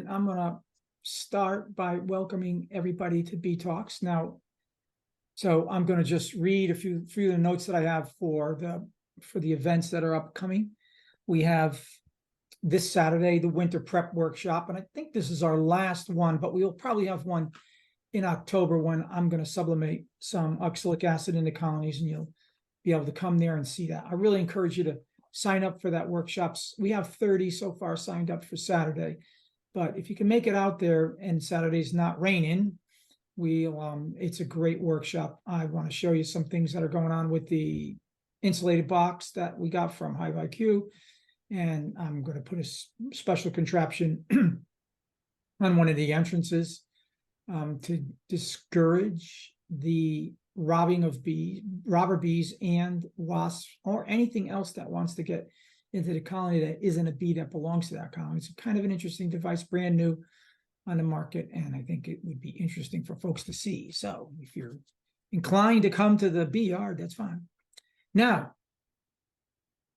and I'm going to start by welcoming everybody to Bee Talks. Now, so I'm going to just read a few of the notes that I have for the events that are upcoming. We have this Saturday, the winter prep workshop, and I think this is our last one, but we'll probably have one in October when I'm going to sublimate some oxalic acid into colonies, and you'll be able to come there and see that. I really encourage you to sign up for that workshops. We have 30 so far signed up for Saturday, but if you can make it out there and Saturday's not raining, it's a great workshop. I want to show you some things that are going on with the insulated box that we got from Hive IQ, and I'm going to put a special contraption on one of the entrances to discourage the robbing of robber bees and wasps, or anything else that wants to get into the colony that isn't a bee that belongs to that colony. It's kind of an interesting device, brand new on the market, and I think it would be interesting for folks to see. So if you're inclined to come to the bee yard, that's fine. Now,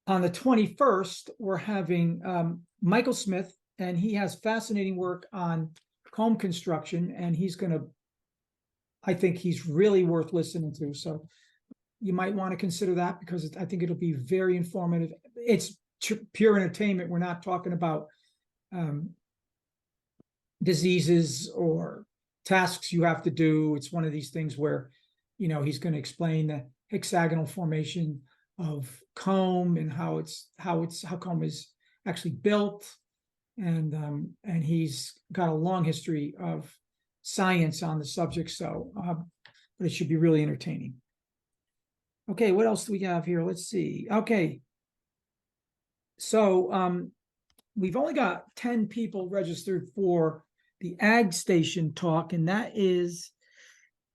on the 21st, we're having Michael Smith, and he has fascinating work on comb construction, and I think he's really worth listening to. So you might want to consider that, because I think it'll be very informative. It's pure entertainment. We're not talking about diseases or tasks you have to do. It's one of these things where, he's going to explain the hexagonal formation of comb and how comb is actually built. And he's got a long history of science on the subject. So, but it should be really entertaining. Okay, what else do we have here? Let's see. Okay. So we've only got 10 people registered for the Ag Station talk, and that is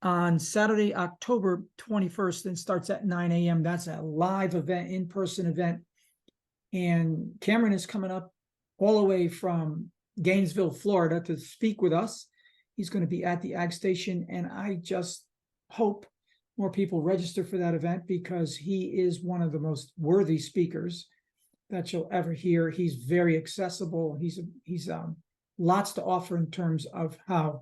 on Saturday, October 21st, and starts at 9 a.m. That's a live event, in-person event. And Cameron is coming up all the way from Gainesville, Florida, to speak with us. He's going to be at the Ag Station, and I just hope more people register for that event, because he is one of the most worthy speakers that you'll ever hear. He's very accessible. He's lots to offer in terms of how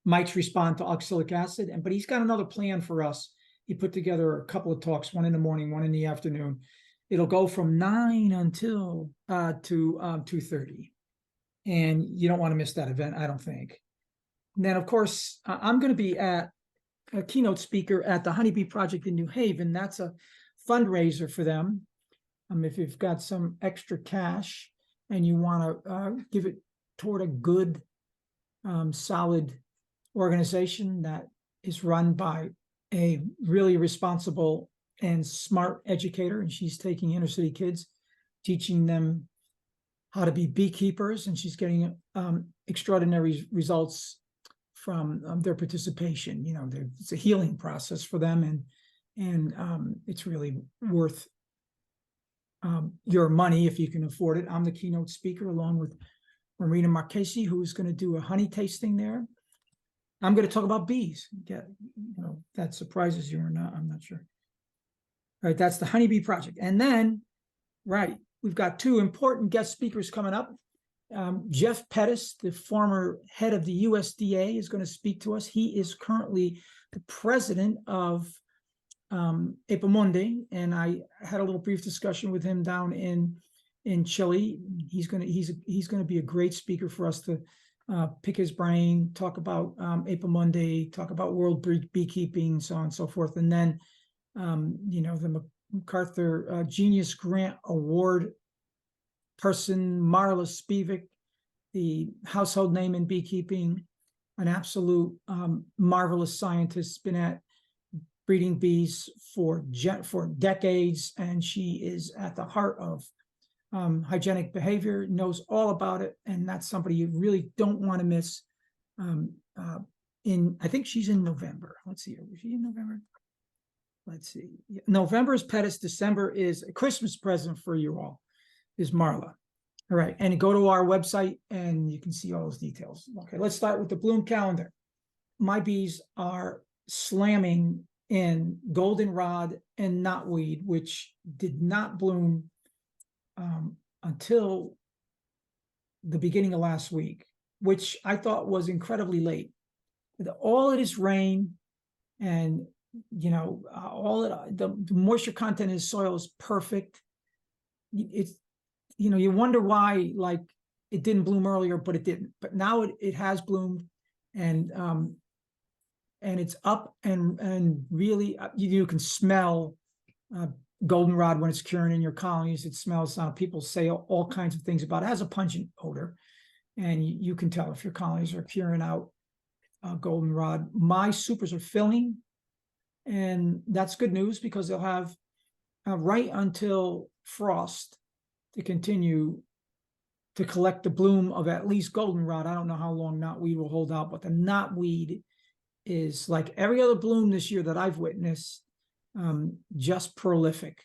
mites respond to oxalic acid, but he's got another plan for us. He put together a couple of talks, one in the morning, one in the afternoon. It'll go from 9 until to 2:30, and you don't want to miss that event, I don't think. And then, of course, I'm going to be a keynote speaker at the Honeybee Project in New Haven. That's a fundraiser for them. If you've got some extra cash and you want to give it toward a good, solid organization that is run by a really responsible and smart educator, and she's taking inner city kids, teaching them how to be beekeepers, and she's getting extraordinary results from their participation. It's a healing process for them, and it's really worth your money if you can afford it. I'm the keynote speaker along with Marina Marchesi, who's going to do a honey tasting there. I'm going to talk about bees. That surprises you or not, I'm not sure. All right, that's the Honeybee Project. And then, we've got two important guest speakers coming up. Jeff Pettis, the former head of the USDA, is going to speak to us. He is currently the president of Epamundi, and I had a little brief discussion with him down in Chile. He's going to be a great speaker for us to pick his brain, talk about Epamundi, talk about world beekeeping, so on and so forth. And then the MacArthur Genius Grant Award person, Marla Spivak, the household name in beekeeping, an absolute marvelous scientist, been at breeding bees for decades, and she is at the heart of hygienic behavior, knows all about it, and that's somebody you really don't want to miss. I think she's in November. Let's see, is she in November? Let's see. November is Pettis. December is a Christmas present for you all, is Marla. All right, and go to our website and you can see all those details. Okay, let's start with the bloom calendar. My bees are slamming in goldenrod and knotweed, which did not bloom until the beginning of last week, which I thought was incredibly late. All of this rain and, you know, the moisture content in soil is perfect. It's, you know, you wonder why, like, it didn't bloom earlier, but it didn't. But now it has bloomed, and it's up, and really you can smell goldenrod when it's curing in your colonies. It smells. People say all kinds of things about it. It has a pungent odor, and you can tell if your colonies are curing out goldenrod. My supers are filling, and that's good news because they'll have right until frost to continue to collect the bloom of at least goldenrod. I don't know how long knotweed will hold out, but the knotweed is like every other bloom this year that I've witnessed, just prolific.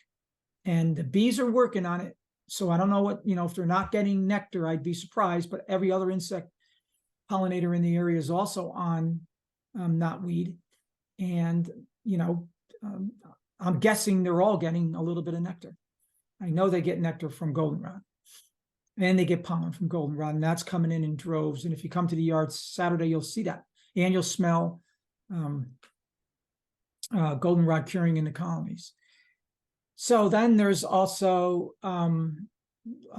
And the bees are working on it. So I don't know what, you know, if they're not getting nectar, I'd be surprised, but every other insect pollinator in the area is also on knotweed. And, you know, I'm guessing they're all getting a little bit of nectar. I know they get nectar from goldenrod. And they get pollen from goldenrod, and that's coming in droves. And if you come to the yard Saturday, you'll see that, and you'll smell goldenrod curing in the colonies. So then there's also a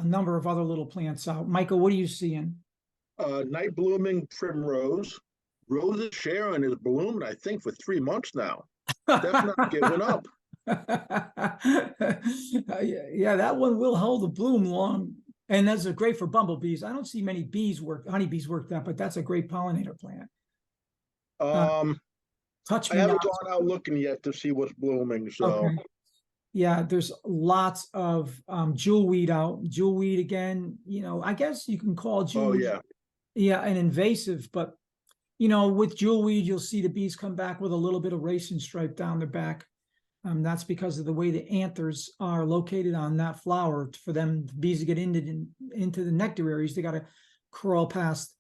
number of other little plants out. Michael, what are you seeing? Night blooming primrose. Rosa Sharon is bloomed, I think, for 3 months now. Definitely giving up. Yeah, that one will hold the bloom long. And that's great for bumblebees. I don't see many honeybees work that, but that's a great pollinator plant. Touch I me haven't not. gone out looking yet to see what's blooming. So, okay. Yeah, there's lots of jewelweed out. Jewelweed, again, you know, I guess you can call jewelweed, an invasive, but, you know, with jewelweed, you'll see the bees come back with a little bit of racing stripe down their back. That's because of the way the anthers are located on that flower. For them, the bees to get into the nectar areas, they got to crawl past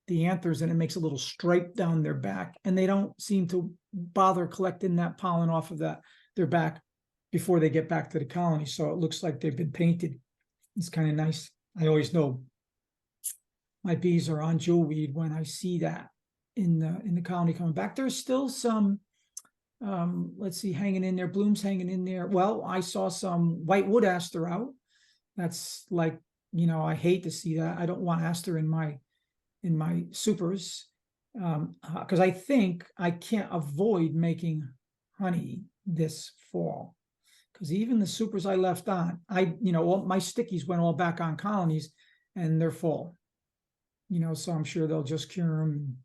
the anthers, and it makes a little stripe down their back. And they don't seem to bother collecting that pollen off of their back before they get back to the colony. So it looks like they've been painted. It's kind of nice. I always know my bees are on jewelweed when I see that in the colony coming back. There's still some. Let's see, hanging in there, blooms hanging in there. Well, I saw some white wood aster out. That's like, you know, I hate to see that. I don't want aster in my supers, because I think I can't avoid making honey this fall. Because even the supers I left on, all my stickies went all back on colonies, and they're full. You know, so I'm sure they'll just cure them,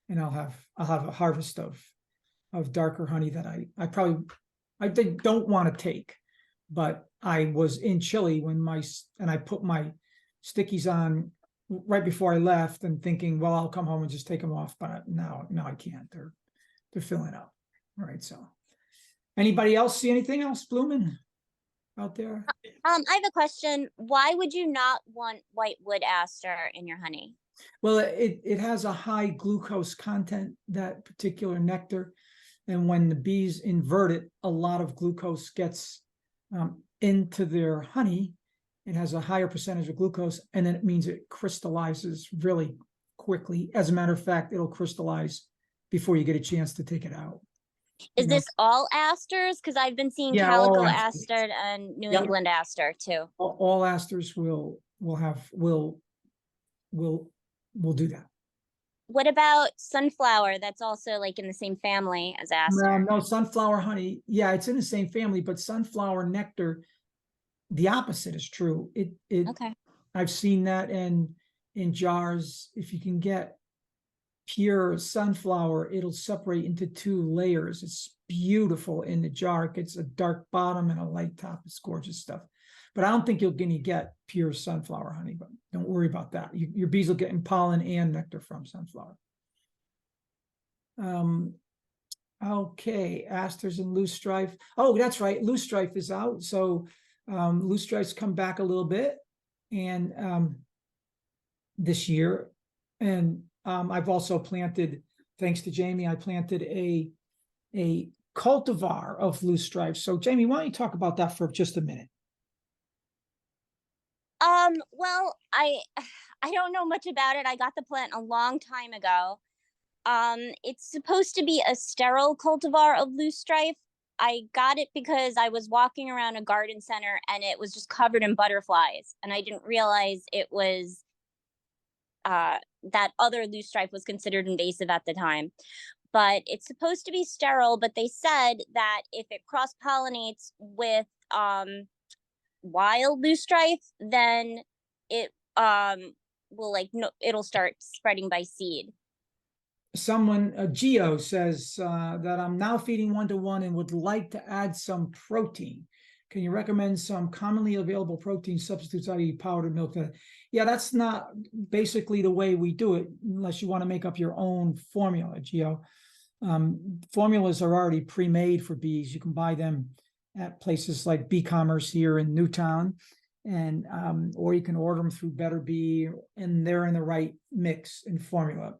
and I'll have a harvest of darker honey that I don't want to take. But I was in Chile and I put my stickies on right before I left, and thinking, well, I'll come home and just take them off. But no, I can't. They're filling up. All right. So anybody else see anything else blooming out there? I have a question. Why would you not want white wood aster in your honey? Well, it has a high glucose content, that particular nectar. And when the bees invert it, a lot of glucose gets into their honey. It has a higher percentage of glucose, and then it means it crystallizes really quickly. As a matter of fact, it'll crystallize before you get a chance to take it out. Is this all asters? Because I've been seeing calico aster and New England aster too. All asters will do that. What about sunflower? That's also like in the same family as aster. No, sunflower honey. Yeah, it's in the same family, but sunflower nectar, the opposite is true. Okay. I've seen that in jars. If you can get pure sunflower, it'll separate into 2 layers. It's beautiful in the jar. It gets a dark bottom and a light top. It's gorgeous stuff. But I don't think you're going to get pure sunflower honey, but don't worry about that. Your bees will get pollen and nectar from sunflower. Okay, asters and loosestrife. Oh, that's right. Loosestrife is out. So loosestrife's come back a little bit and this year. And I've also planted, thanks to Jamie, I planted a cultivar of loosestrife. So Jamie, why don't you talk about that for just a minute? Well, I I don't know much about it. I got the plant a long time ago. It's supposed to be a sterile cultivar of loosestrife. I got it because I was walking around a garden center and it was just covered in butterflies, and I didn't realize it was that other loosestrife was considered invasive at the time. But it's supposed to be sterile, but they said that if it cross pollinates with wild loosestrife, then it will no, it'll start spreading by seed. Someone, Geo says that I'm now feeding 1-to-1 and would like to add some protein. Can you recommend some commonly available protein substitutes, i.e. powdered milk? Yeah, that's not basically the way we do it, unless you want to make up your own formula, Geo. Formulas are already pre-made for bees. You can buy them at places like Bee Commerce here in Newtown, and or you can order them through Better Bee, and they're in the right mix and formula.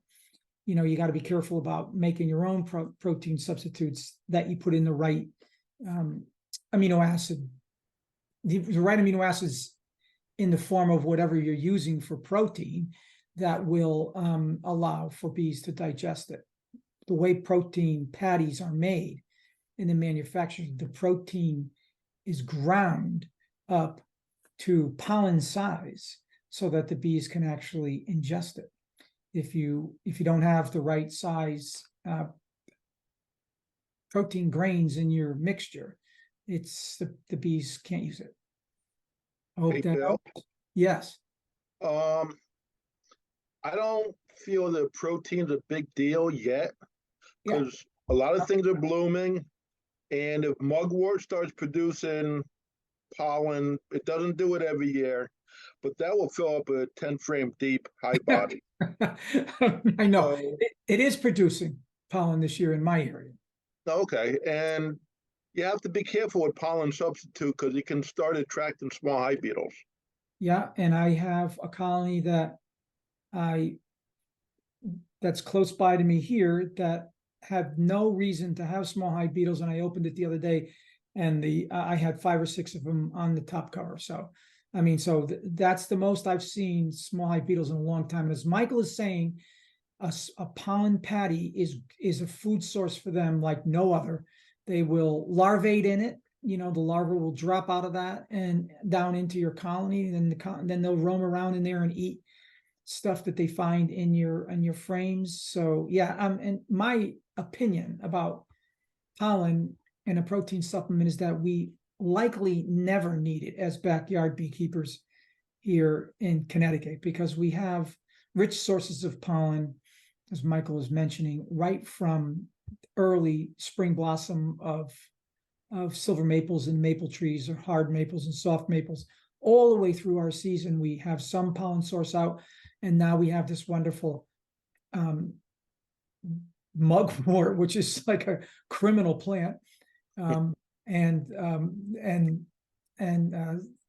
You know, you got to be careful about making your own protein substitutes, that you put in the right amino acid, the right amino acids in the form of whatever you're using for protein that will allow for bees to digest it. The way protein patties are made in the manufacturer, the protein is ground up to pollen size so that the bees can actually ingest it. If you don't have the right size protein grains in your mixture, it's the bees can't use it. I hope Hey, that Bill. helps. Yes. I don't feel that protein's a big deal yet, Yeah. because a lot of things are blooming, and if mugwort starts producing pollen, it doesn't do it every year, but that will fill up a 10 frame deep high body. I know. So, It is producing pollen this year in my area. okay, and you have to be careful with pollen substitute because it can start attracting small hive beetles. Yeah, and I have a colony that's close by to me here that had no reason to have small hive beetles, and I opened it the other day, and I had 5 or 6 of them on the top cover. So, I mean, that's the most I've seen small hive beetles in a long time. And as Michael is saying, a pollen patty is a food source for them like no other. They will larvate in it. You know, the larva will drop out of that and down into your colony, and then they'll roam around in there and eat stuff that they find in your frames. So yeah, and my opinion about pollen and a protein supplement is that we likely never need it as backyard beekeepers here in Connecticut, because we have rich sources of pollen, as Michael was mentioning, right from early spring blossom of silver maples and maple trees, or hard maples and soft maples, all the way through our season. We have some pollen source out, and now we have this wonderful mugwort, which is like a criminal plant, and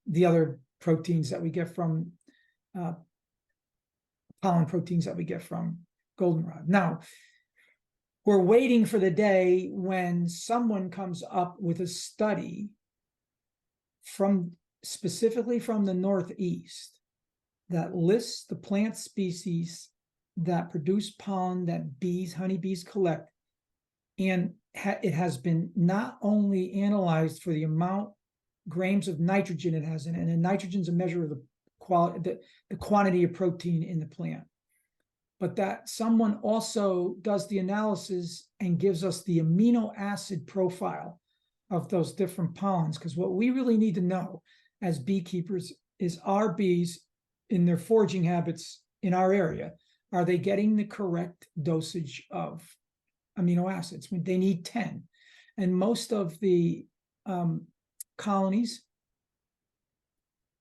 the other proteins that we get from pollen proteins that we get from goldenrod. Now, we're waiting for the day when someone comes up with a study specifically from the Northeast that lists the plant species that produce pollen that honeybees collect. And it has been not only analyzed for the amount grams of nitrogen it has in it, and nitrogen is a measure of the quantity of protein in the plant, but that someone also does the analysis and gives us the amino acid profile of those different pollens. Because what we really need to know as beekeepers is, our bees in their foraging habits in our area, are they getting the correct dosage of amino acids? When they need 10, and most of the colonies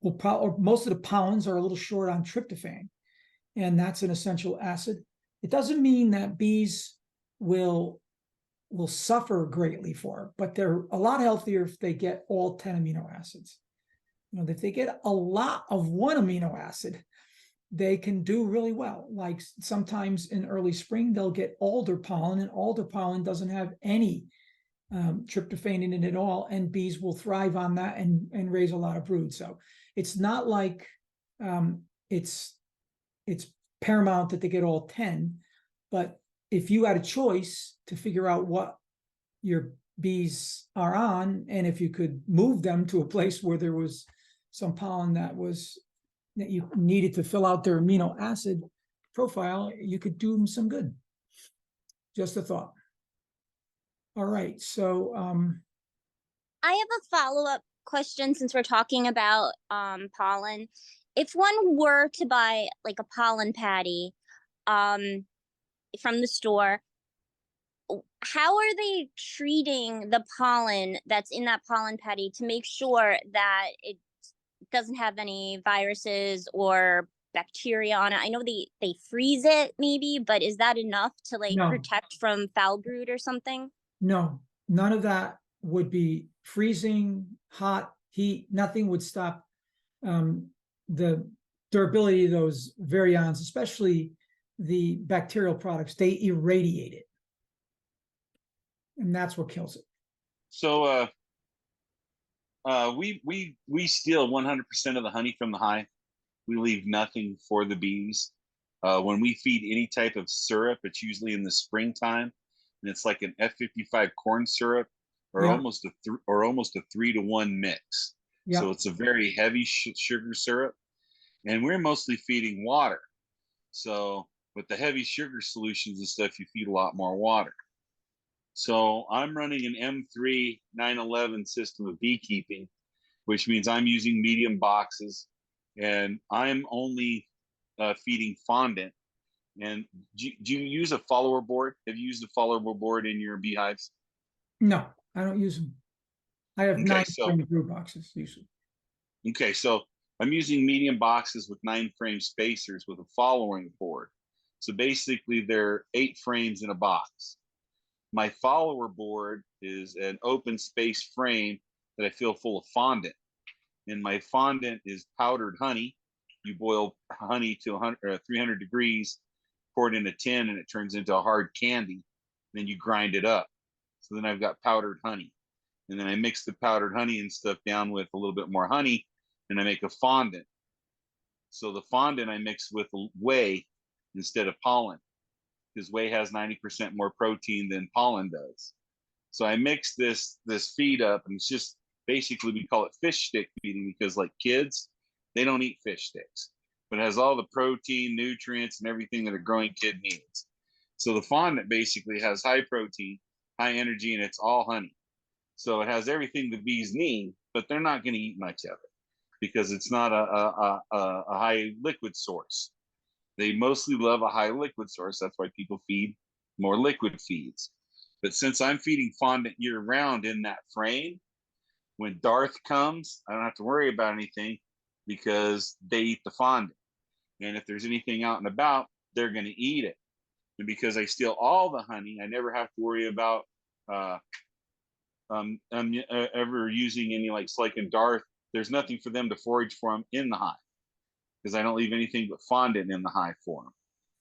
or most of the pollens are a little short on tryptophan, and that's an essential acid. It doesn't mean that bees will suffer greatly for it, but they're a lot healthier if they get all 10 amino acids. You know, if they get a lot of one amino acid, they can do really well. Like sometimes in early spring, they'll get alder pollen, and alder pollen doesn't have any tryptophan in it at all, and bees will thrive on that and raise a lot of brood. So it's not like it's it's paramount that they get all 10. But if you had a choice to figure out what your bees are on, and if you could move them to a place where there was some pollen that you needed to fill out their amino acid profile, you could do them some good. Just a thought. All right, so I have a follow-up question since we're talking about pollen. If one were to buy like a pollen patty from the store, how are they treating the pollen that's in that pollen patty to make sure that it doesn't have any viruses or bacteria on it? I know they freeze it maybe, but is that enough to like No. protect from foul brood or something? no, none of that would be freezing, hot, heat, nothing would stop the durability of those virions, especially the bacterial products. They irradiate it. And that's what kills it. So we steal 100% of the honey from the hive. We leave nothing for the bees. When we feed any type of syrup, it's usually in the springtime, and it's like an F55 corn syrup, or Yeah. almost a 3-to-1 mix. Yeah. So it's a very heavy sugar syrup, and we're mostly feeding water. So with the heavy sugar solutions and stuff, you feed a lot more water. So I'm running an M3 911 system of beekeeping, which means I'm using medium boxes, and I'm only feeding fondant. And do you use a follower board? Have you used a follower board in your beehives? No, I don't use them. I have Okay, 9 so- frame brood boxes usually. Okay, so I'm using medium boxes with 9-frame spacers with a following board. So basically they're 8 frames in a box. My follower board is an open space frame that I fill full of fondant. And my fondant is powdered honey. You boil honey to 300 degrees, pour it in a tin, and it turns into a hard candy. Then you grind it up. So then I've got powdered honey. And then I mix the powdered honey and stuff down with a little bit more honey, and I make a fondant. So the fondant I mix with whey instead of pollen, because whey has 90% more protein than pollen does. So I mix this feed up, and it's just basically, we call it fish stick feeding, because like kids, they don't eat fish sticks, but it has all the protein, nutrients, and everything that a growing kid needs. So the fondant basically has high protein, high energy, and it's all honey. So it has everything the bees need, but they're not going to eat much of it because it's not a high liquid source. They mostly love a high liquid source. That's why people feed more liquid feeds. But since I'm feeding fondant year round in that frame, when Darth comes, I don't have to worry about anything because they eat the fondant. And if there's anything out and about, they're going to eat it. And because I steal all the honey, I never have to worry about ever using any like in Darth. There's nothing for them to forage for them in the hive because I don't leave anything but fondant in the hive for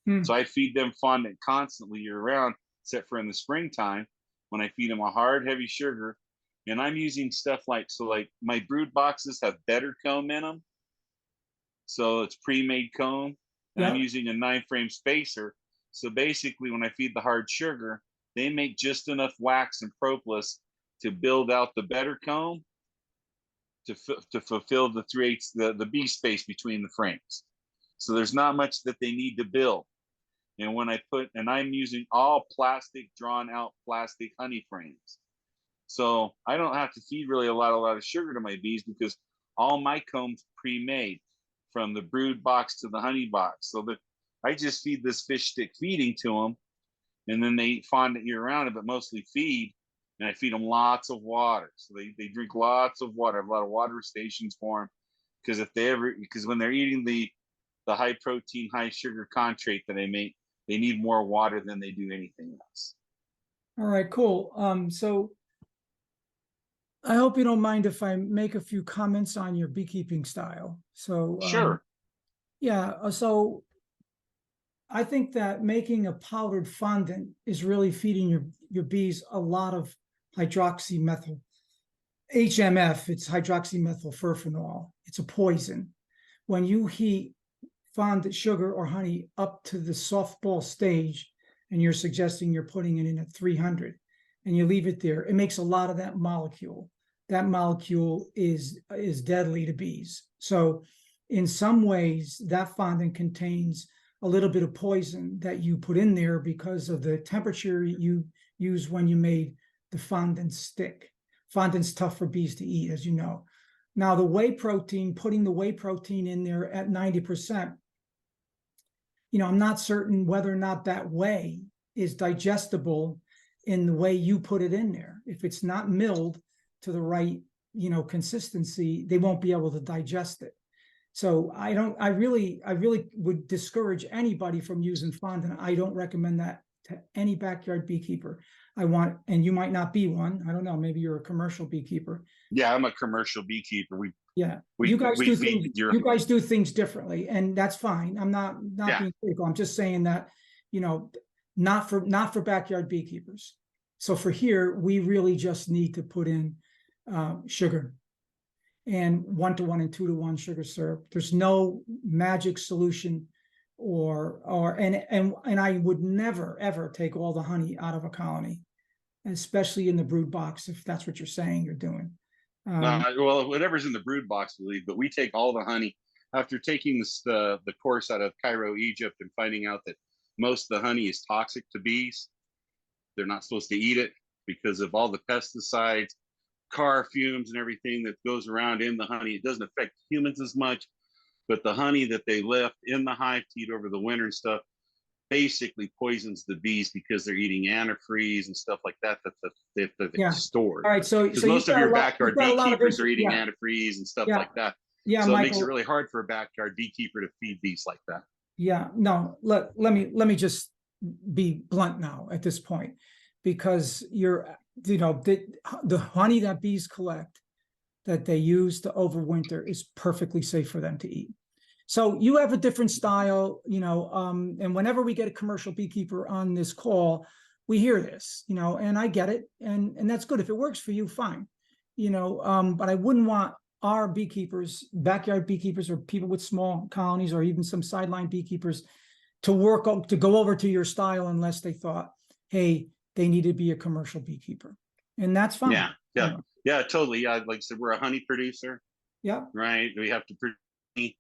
them. So I feed them fondant constantly year round, except for in the springtime when I feed them a hard, heavy sugar. And I'm using stuff like my brood boxes have better comb in them. So it's pre-made comb. And I'm using a 9-frame spacer. So basically when I feed the hard sugar, they make just enough wax and propolis to build out the better comb to fulfill the 3/8 the bee space between the frames. So there's not much that they need to build. And when I'm using all plastic, drawn out plastic honey frames. So I don't have to feed really a lot of sugar to my bees because all my comb's pre-made from the brood box to the honey box. So that I just feed this fish stick feeding to them, and then they eat fondant year round, but mostly feed. And I feed them lots of water. So they drink lots of water. I have a lot of water stations for them because when they're eating the high protein, high sugar concentrate that I make, they need more water than they do anything else. All right, cool. So I hope you don't mind if I make a few comments on your beekeeping style. So Sure. Yeah, so I think that making a powdered fondant is really feeding your bees a lot of hydroxymethyl HMF. It's hydroxymethylfurfenol. It's a poison. When you fond sugar or honey up to the softball stage, and you're suggesting you're putting it in at 300, and you leave it there, it makes a lot of that molecule. That molecule is deadly to bees. So in some ways, that fondant contains a little bit of poison that you put in there because of the temperature you used when you made the fondant stick. Fondant's tough for bees to eat, as you know. Now, the whey protein, putting the whey protein in there at 90%, I'm not certain whether or not that whey is digestible in the way you put it in there. If it's not milled to the right, consistency, they won't be able to digest it. So I really would discourage anybody from using fondant. I don't recommend that to any backyard beekeeper. And you might not be one. I don't know. Maybe you're a commercial beekeeper. Yeah, I'm a commercial beekeeper. You guys do things differently, and that's fine. I'm not being critical. I'm just saying that, not for backyard beekeepers. So for here, we really just need to put in sugar, and 1-to-1 and 2-to-1 sugar syrup. There's no magic solution, and I would never ever take all the honey out of a colony, especially in the brood box, if that's what you're saying you're doing. Well, whatever's in the brood box we leave, but we take all the honey after taking the course out of Cairo, Egypt, and finding out that most of the honey is toxic to bees. They're not supposed to eat it because of all the pesticides, car fumes, and everything that goes around in the honey. It doesn't affect humans as much, but the honey that they left in the hive to eat over the winter and stuff basically poisons the bees because they're eating antifreeze and stuff like that they've stored. All right, so most of your backyard beekeepers are eating antifreeze and stuff like that. Yeah, so Michael, it makes it really hard for a backyard beekeeper to feed bees like that. Yeah, no, let me just be blunt now at this point, because the honey that bees collect that they use to overwinter is perfectly safe for them to eat. So you have a different style, and whenever we get a commercial beekeeper on this call, we hear this, and I get it, and that's good. If it works for you, fine, but I wouldn't want our beekeepers, backyard beekeepers, or people with small colonies, or even some sideline beekeepers to go over to your style unless they thought, hey, they need to be a commercial beekeeper, and that's fine. Yeah, totally. Yeah, like I said, we're a honey producer. Yeah. Right. We have to produce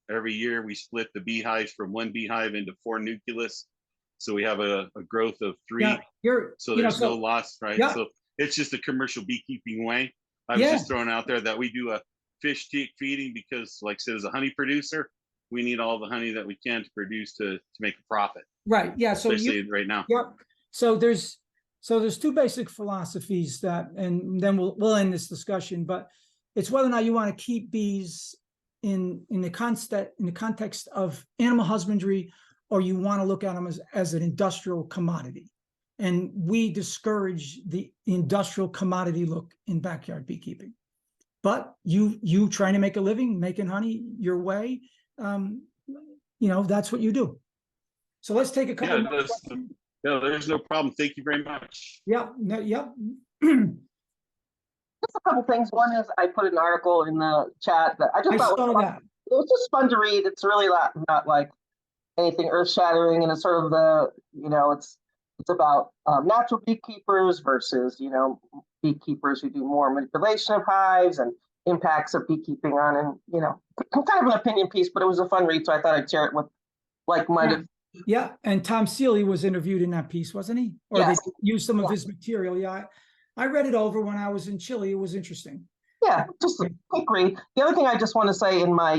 every year. We split the beehives from one beehive into 4 nucleus, so we have a growth of 3. Yeah, so there's no loss, right? Yeah. So it's just a commercial beekeeping way. I was just throwing out there that we do a fish teat feeding because, like I said, as a honey producer, we need all the honey that we can to produce to make a profit. Right. Yeah. So especially right now. Yep. So there's 2 basic philosophies that, and then we'll end this discussion, but it's whether or not you want to keep bees in the context of animal husbandry, or you want to look at them as an industrial commodity. And we discourage the industrial commodity look in backyard beekeeping. But you trying to make a living, making honey your way, that's what you do. So let's take a couple of questions. No, there's no problem. Thank you very much. Yep. Just a couple things. One is I put an article in the chat that I just thought it was just fun to read. It's really not like anything earth-shattering, and it's sort of it's about natural beekeepers versus beekeepers who do more manipulation of hives and impacts of beekeeping on, and kind of an opinion piece, but it was a fun read, so I thought I'd share it with like-minded. Yeah, and Tom Seeley was interviewed in that piece, wasn't he? Or they used some of his material. Yeah, I read it over when I was in Chile. It was interesting. Yeah, just a quick read. The other thing I just want to say, in my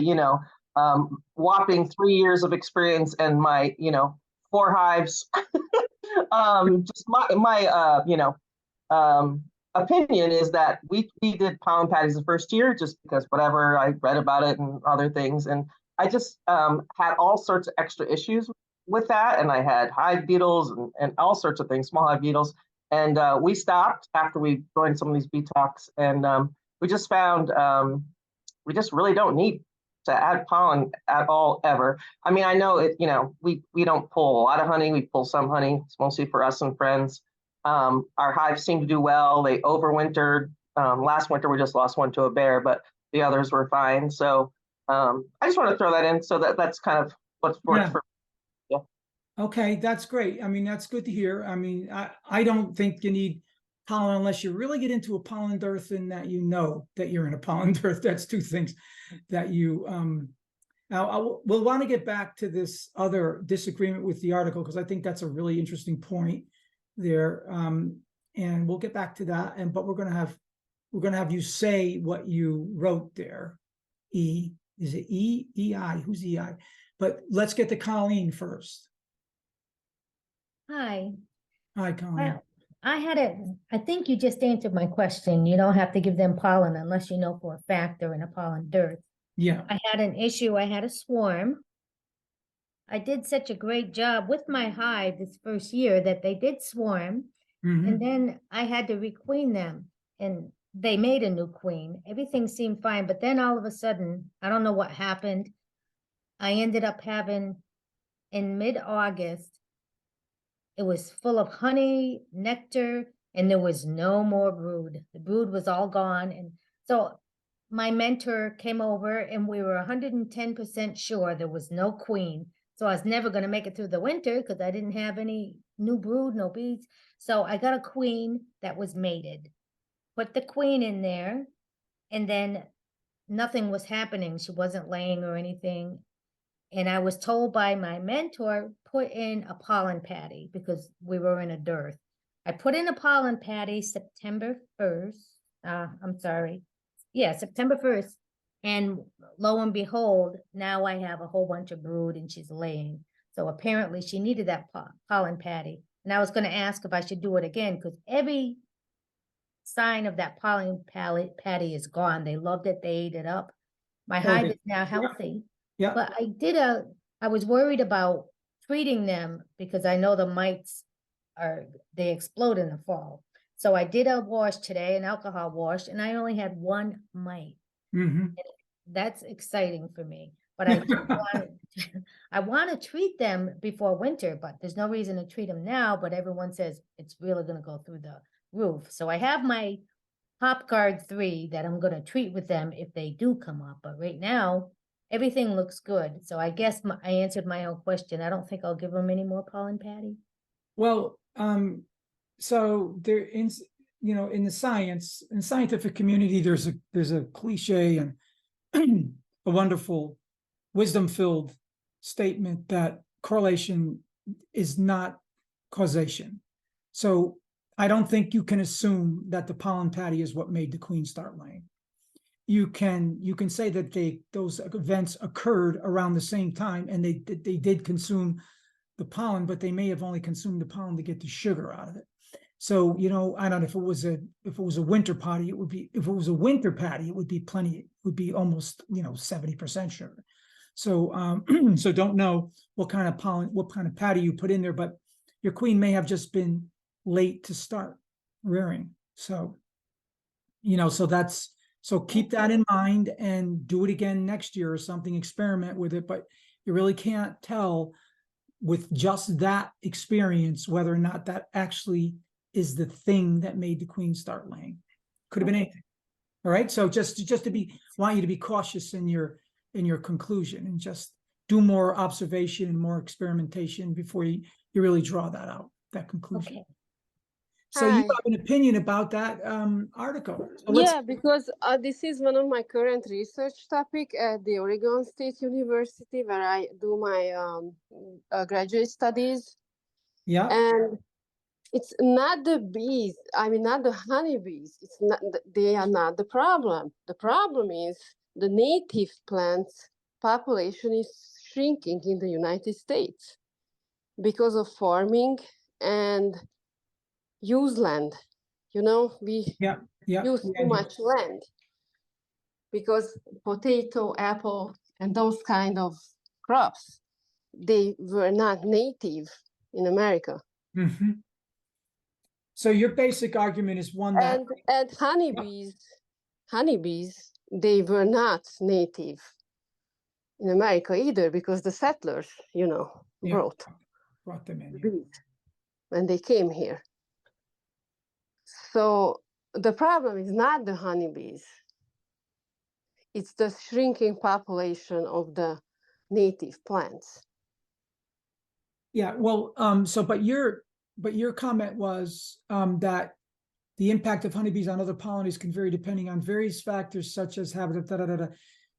whopping 3 years of experience and my 4 hives, just my opinion is that we did pollen patties the first year just because whatever, I read about it and other things, and I just had all sorts of extra issues with that, and I had hive beetles and all sorts of things, small hive beetles, and we stopped after we joined some of these bee talks, and we just found we just really don't need to add pollen at all ever. I mean, I know it, we don't pull a lot of honey, we pull some honey, it's mostly for us and friends. Our hives seem to do well. They overwintered. Last winter we just lost one to a bear, but the others were fine. So I just want to throw that in so that's kind of what's worked Yeah. for. Okay, that's great. I mean, that's good to hear. I mean, I don't think you need pollen unless you really get into a pollen dearth and that you know that you're in a pollen dearth. That's two things that you now we'll want to get back to this other disagreement with the article because I think that's a really interesting point there. And we'll get back to that. But we're gonna have you say what you wrote there. Is it EI? Who's EI? But let's get to Colleen first. Hi, Hi, Colleen. I think you just answered my question. You don't have to give them pollen unless you know for a fact they're in a pollen dearth. Yeah. I had an issue. I had a swarm. I did such a great job with my hive this first year that they did swarm. Mhm. And then I had to requeen them and they made a new queen. Everything seemed fine. But then all of a sudden, I don't know what happened. I ended up having in mid-August, it was full of honey, nectar, and there was no more brood. The brood was all gone. And so my mentor came over and we were 110% sure there was no queen. So I was never going to make it through the winter because I didn't have any new brood, no bees. So I got a queen that was mated. Put the queen in there and then nothing was happening. She wasn't laying or anything. And I was told by my mentor, put in a pollen patty because we were in a dearth. I put in a pollen patty September 1st. I'm sorry. Yeah, September 1st. And lo and behold, now I have a whole bunch of brood and she's laying. So apparently she needed that pollen patty. And I was going to ask if I should do it again because every sign of that pollen patty is gone. They loved it. They ate it up. My hive is now healthy. Yeah. But I was worried about treating them because I know the mites they explode in the fall. So I did a wash today, an alcohol wash, and I only had one mite. Mhm. That's exciting for me. But I want to treat them before winter, but there's no reason to treat them now. But everyone says it's really going to go through the roof. So I have my Hop Guard 3 that I'm going to treat with them if they do come up. But right now, everything looks good. So I guess I answered my own question. I don't think I'll give them any more pollen patty. Well, so there in in the scientific community, there's a cliche and a wonderful wisdom-filled statement that correlation is not causation. So I don't think you can assume that the pollen patty is what made the queen start laying. You can say that those events occurred around the same time and they did consume the pollen, but they may have only consumed the pollen to get the sugar out of it. So, I don't know if it was a winter patty, it would be, if it was a winter patty, it would be plenty, it would be almost, 70% sugar. So, so don't know what kind of patty you put in there, but your queen may have just been late to start rearing. So, so keep that in mind and do it again next year or something, experiment with it, but you really can't tell with just that experience whether or not that actually is the thing that made the queen start laying. Could have been anything. All right. So just want you to be cautious in your conclusion and just do more observation and more experimentation before you really draw that conclusion. Okay. So you have an opinion about that article. So because this is one of my current research topic at the Oregon State University where I do my graduate studies. Yeah. And it's not the bees, not the honeybees. They are not the problem. The problem is the native plants population is shrinking in the United States because of farming and use land. We use too much land because potato, apple, and those kind of crops, they were not native in America. Mm-hmm. So your basic argument is one that and honeybees, they were not native in America either because the settlers, brought them in bees when they came here. So the problem is not the honeybees. it's the shrinking population of the native plants. Yeah, well, but your comment was, that the impact of honeybees on other pollinators can vary depending on various factors such as habitat, da, da, da, da.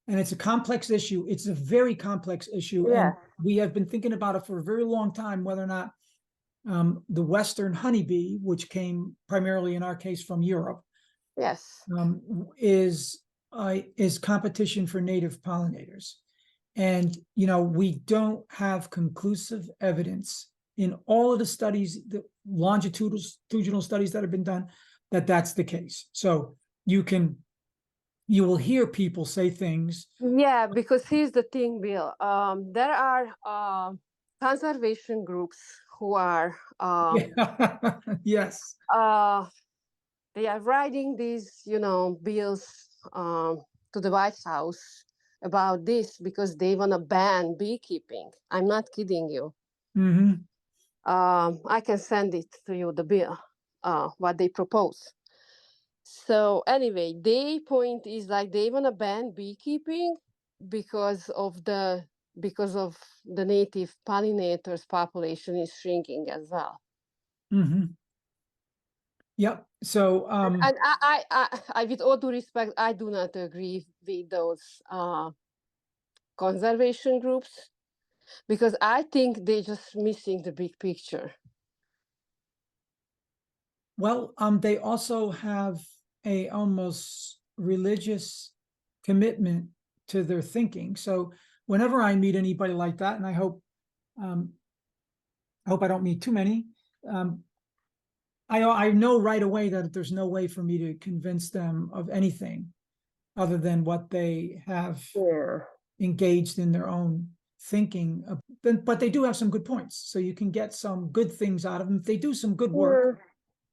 And it's a complex issue. It's a very complex issue. Yeah. And we have been thinking about it for a very long time, whether or not the Western honeybee, which came primarily in our case from Europe, Yes. is competition for native pollinators. And, you know, we don't have conclusive evidence in all of the studies, the longitudinal studies that have been done, that that's the case. So you will hear people say things. Yeah, because here's the thing, Bill. There are conservation groups who are Yes. they are writing these, bills to the White House about this because they want to ban beekeeping. I'm not kidding you. Mm-hmm. I can send it to you, the bill, what they propose. So anyway, their point is like they want to ban beekeeping because of the native pollinators population is shrinking as well. Mm-hmm. Yep. So And I, with all due respect, I do not agree with those conservation groups because I think they're just missing the big picture. well, they also have a almost religious commitment to their thinking. So whenever I meet anybody like that, and I hope I don't meet too many, I know right away that there's no way for me to convince them of anything other than what they have engaged in their own thinking. But they do have some good points, so you can get some good things out of them. If they do some good work,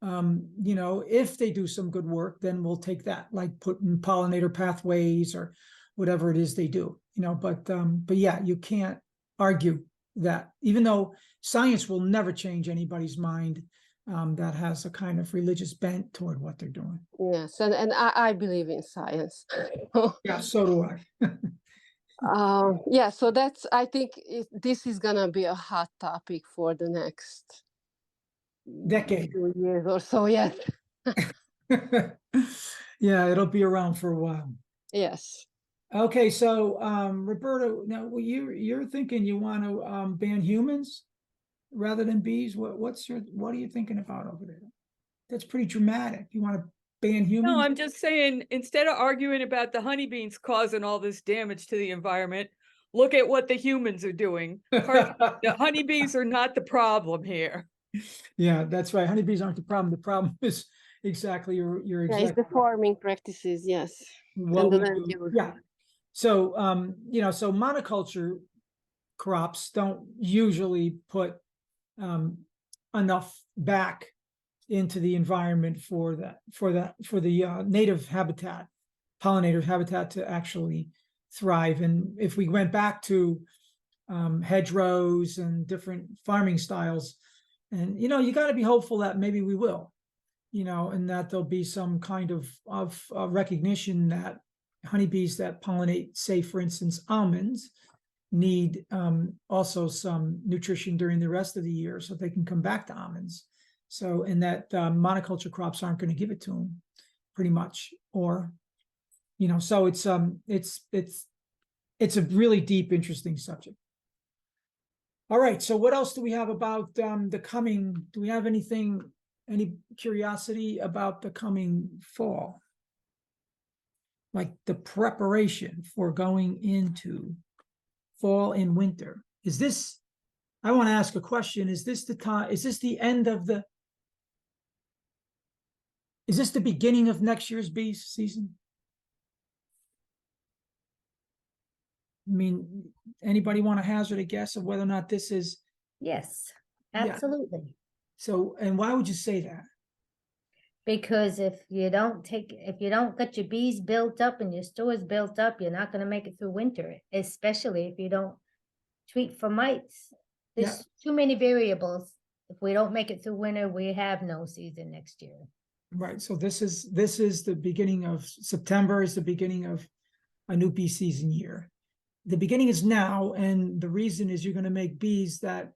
if they do some good work, then we'll take that, like putting pollinator pathways or whatever it is they do, but yeah, you can't argue that, even though science will never change anybody's mind that has a kind of religious bent toward what they're doing. Yes, and I believe in science. Yeah, so do I. Yeah, so I think this is gonna be a hot topic for the next decade. 2 years or so. Yes. Yeah, it'll be around for a while. Yes. Okay, so Roberta, now you're thinking you want to ban humans rather than bees. What are you thinking about over there? That's pretty dramatic. You want to ban humans? No, I'm just saying, instead of arguing about the honeybees causing all this damage to the environment, look at what the humans are doing. The honeybees are not the problem here. Yeah, that's right. Honeybees aren't the problem. The problem is exactly your Yeah, it's the farming practices. Yes. what we do. Yeah. So so monoculture crops don't usually put enough back into the environment for the native habitat, pollinator habitat, to actually thrive. And if we went back to hedgerows and different farming styles, and you got to be hopeful that maybe we will, and that there'll be some kind of recognition that honeybees that pollinate, say for instance, almonds, need also some nutrition during the rest of the year so they can come back to almonds. So, and that monoculture crops aren't going to give it to them, pretty much, or, so it's a really deep, interesting subject. All right. So, what else do we have about the coming? Do we have any curiosity about the coming fall? Like the preparation for going into fall and winter. I want to ask a question. Is this the time? Is this the end of is this the beginning of next year's bee season? I mean, anybody want to hazard a guess of whether or not this is? Yes, Yeah. absolutely. So, and why would you say that? Because if you don't get your bees built up and your stores built up, you're not going to make it through winter, especially if you don't treat for mites. There's too many variables. If we don't make it through winter, we have no season next year. Right. So this is the beginning of September, is the beginning of a new bee season year. The beginning is now, and the reason is you're going to make bees that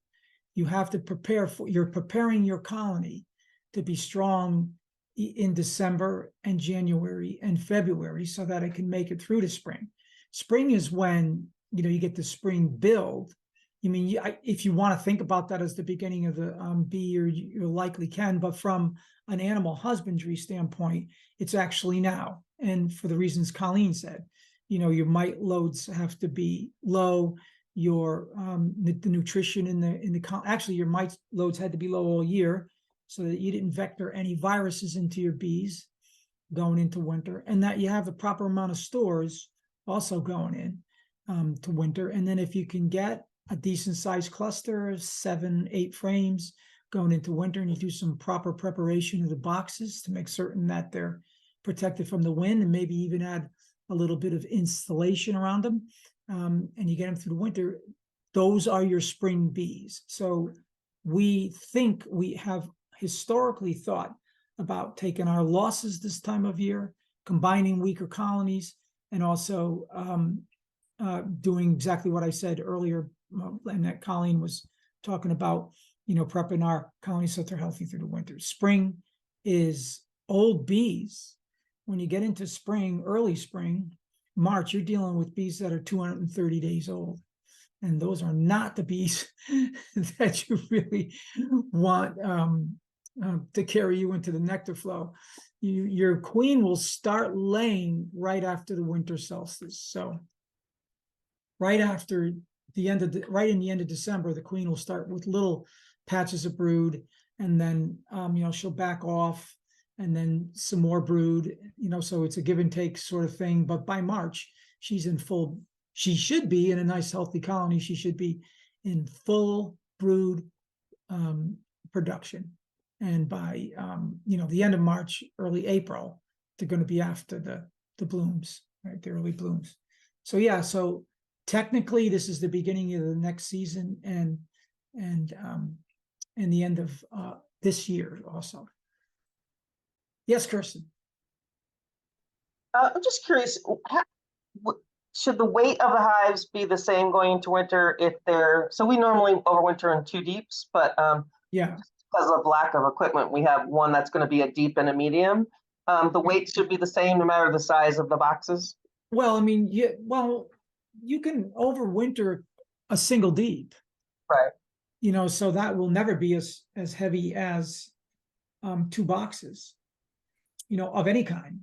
you have to prepare for. You're preparing your colony to be strong in December and January and February so that it can make it through to spring. Spring is when, you get the spring build. I mean, if you want to think about that as the beginning of the bee year, you likely can, but from an animal husbandry standpoint, it's actually now. And for the reasons Colleen said, your mite loads have to be low. Your the nutrition actually your mite loads had to be low all year so that you didn't vector any viruses into your bees going into winter, and that you have the proper amount of stores also going in to winter. And then if you can get a decent sized cluster, 7-8 frames going into winter, and you do some proper preparation of the boxes to make certain that they're protected from the wind, and maybe even add a little bit of insulation around them, and you get them through the winter, those are your spring bees. So we think we have historically thought about taking our losses this time of year, combining weaker colonies, and also doing exactly what I said earlier, and that Colleen was talking about, prepping our colonies so they're healthy through the winter. Spring is old bees. When you get into spring, early spring, March, you're dealing with bees that are 230 days old. And those are not the bees that you really want to carry you into the nectar flow. Your queen will start laying right after the winter solstice. So right after right in the end of December, the queen will start with little patches of brood, and then she'll back off, and then some more brood, so it's a give and take sort of thing. But by March, she should be in a nice healthy colony. She should be in full brood production. And by the end of March, early April, they're going to be after the blooms, right? The early blooms. So yeah, so technically this is the beginning of the next season, and the end of this year also. Yes, Kirsten. I'm just curious, should the weight of the hives be the same going into winter if so we normally overwinter in 2 deeps, but yeah, because of lack of equipment, we have one that's going to be a deep and a medium. The weight should be the same no matter the size of the boxes. Well, I mean, you can overwinter a single deep, right? So that will never be as heavy as 2 boxes, of any kind,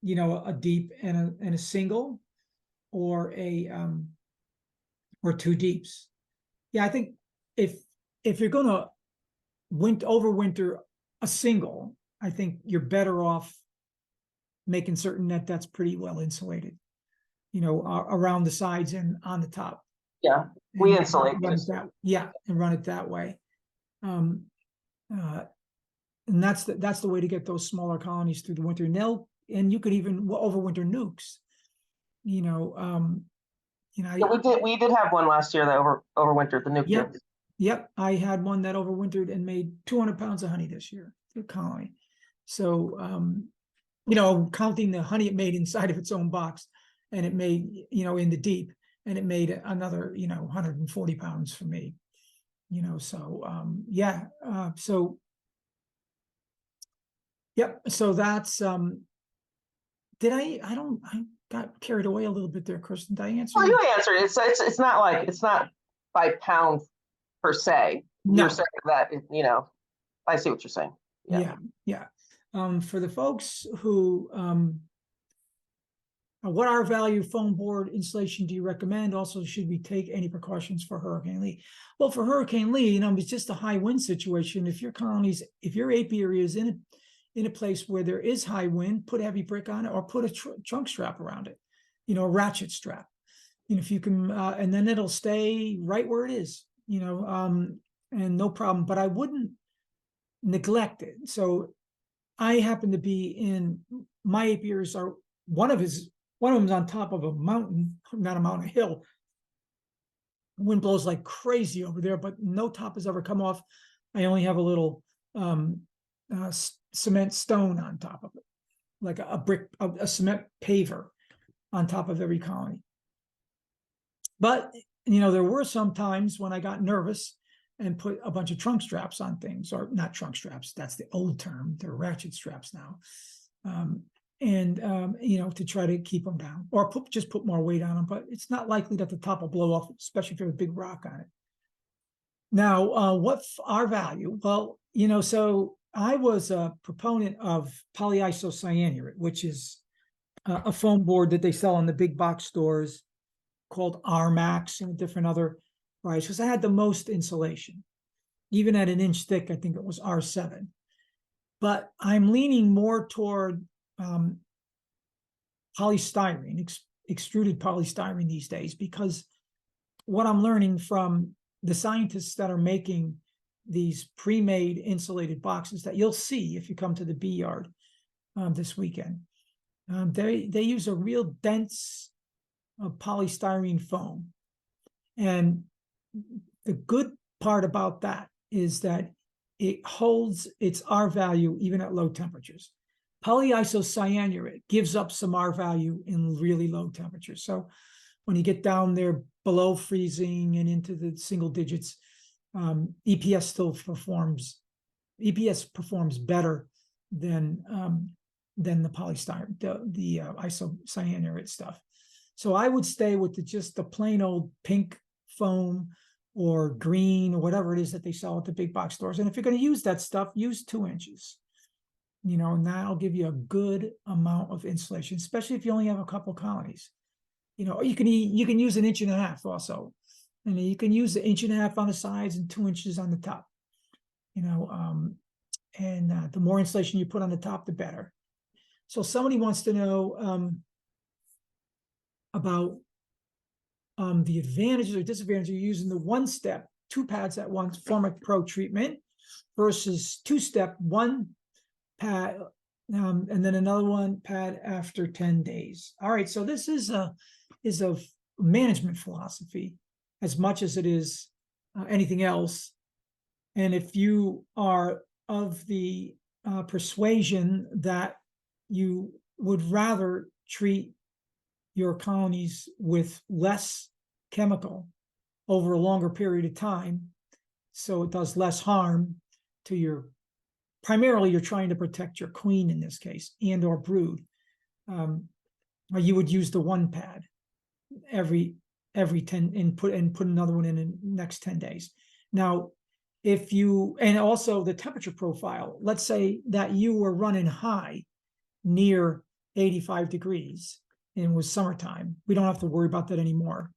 a deep and a single, or or 2 deeps. Yeah, I think if you're gonna overwinter a single, I think you're better off making certain that that's pretty well insulated, around the sides and on the top. Yeah, we insulate. And run it that way. And that's the way to get those smaller colonies through the winter. And you could even overwinter nukes. We did have one last year that overwintered the nuke. Yep, I had one that overwintered and made 200 pounds of honey this year, the colony. So counting the honey it made inside of its own box, and it made in the deep, and it made another 140 pounds for me. So yep. So that's I got carried away a little bit there, Kirsten. Did I answer? Well, you answered. It's not by pound per se. No. You're saying that I see what you're saying. Yeah. For the folks who what R value foam board insulation do you recommend? Also, should we take any precautions for Hurricane Lee? Well, for Hurricane Lee, it's just a high wind situation. If your apiary is in a place where there is high wind, put a heavy brick on it, or put a trunk strap around it, a ratchet strap. If you can, and then it'll stay right where it is, and no problem. But I wouldn't neglect it. So I happen to be in my apiaries are one of them's on top of a mountain, not a mountain, a hill. Wind blows like crazy over there, but no top has ever come off. I only have a little cement stone on top of it, like a brick, a cement paver. on top of every colony. But, you know, there were some times when I got nervous and put a bunch of trunk straps on things, or not trunk straps, that's the old term, they're ratchet straps now. You know, to try to keep them down, or just put more weight on them, but it's not likely that the top will blow off, especially if you have a big rock on it. Now, what's our value? Well, you know, so I was a proponent of polyisocyanurate, which is a foam board that they sell in the big box stores called R-Max and different other varieties, because I had the most insulation. Even at an inch thick, I think it was R7. But I'm leaning more toward polystyrene, extruded polystyrene these days, because what I'm learning from the scientists that are making these pre-made insulated boxes that you'll see if you come to the bee yard this weekend, they use a real dense polystyrene foam. And the good part about that is that it holds its R value even at low temperatures. Polyisocyanurate gives up some R value in really low temperatures. So when you get down there below freezing and into the single digits, EPS still performs. EPS performs better than the polystyrene, the isocyanurate stuff. So I would stay with just the plain old pink foam or green or whatever it is that they sell at the big box stores. And if you're going to use that stuff, use 2 inches. You know, and that'll give you a good amount of insulation, especially if you only have a couple colonies. You know, you can use 1.5 inches also, and you can use 1.5 inches on the sides and 2 inches on the top. You know, the more insulation you put on the top, the better. So somebody wants to know about the advantages or disadvantages of using the 1-step 2 pads at once Formic Pro treatment versus 2-step 1 pad and then another 1 pad after 10 days. All right, so this is a management philosophy as much as it is anything else. And if you are of the persuasion that you would rather treat your colonies with less chemical over a longer period of time, so it does less harm to your, primarily you're trying to protect your queen in this case, and or brood, you would use the 1 pad every 10 and put another one in the next 10 days. Now, if you, and also the temperature profile, let's say that you were running high near 85 degrees and it was summertime, we don't have to worry about that anymore.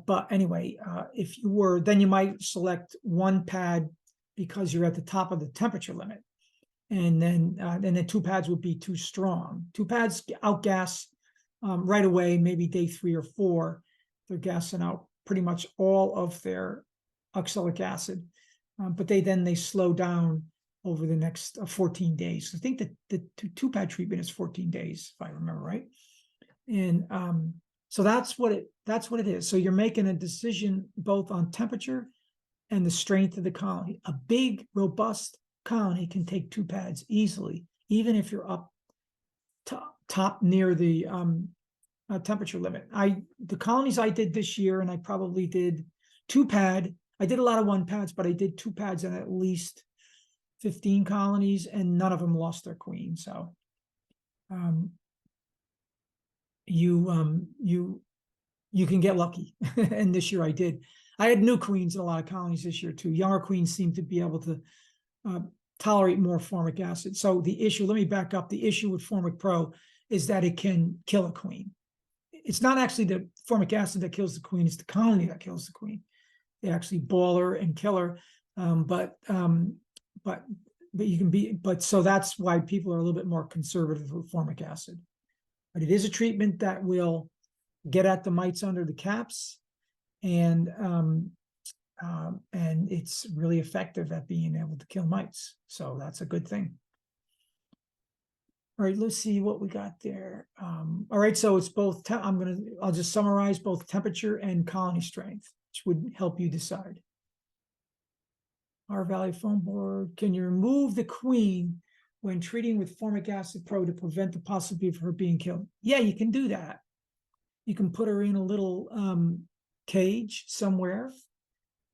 But anyway, if you were, then you might select 1 pad because you're at the top of the temperature limit. And then the 2 pads would be too strong. 2 pads outgas right away, maybe day 3 or 4, they're gassing out pretty much all of their oxalic acid. But they slow down over the next 14 days. I think that the 2 pad treatment is 14 days, if I remember right. And so that's what it is. So you're making a decision both on temperature and the strength of the colony. A big, robust colony can take 2 pads easily, even if you're up top near the temperature limit. The colonies I did this year, and I probably did 2 pad. I did a lot of 1 pads, but I did 2 pads in at least 15 colonies, and none of them lost their queen. So you can get lucky. And this year I did. I had new queens in a lot of colonies this year too. Younger queens seem to be able to tolerate more formic acid. So the issue, let me back up. The issue with Formic Pro is that it can kill a queen. It's not actually the formic acid that kills the queen, it's the colony that kills the queen. They actually boil her and kill her. But you can be, so that's why people are a little bit more conservative with formic acid. But it is a treatment that will get at the mites under the caps, and it's really effective at being able to kill mites. So that's a good thing. All right, let's see what we got there. All right, so it's both, I'll just summarize both temperature and colony strength, which would help you decide. R value foam board. Can you remove the queen when treating with formic acid pro to prevent the possibility of her being killed? Yeah, you can do that. You can put her in a little cage somewhere.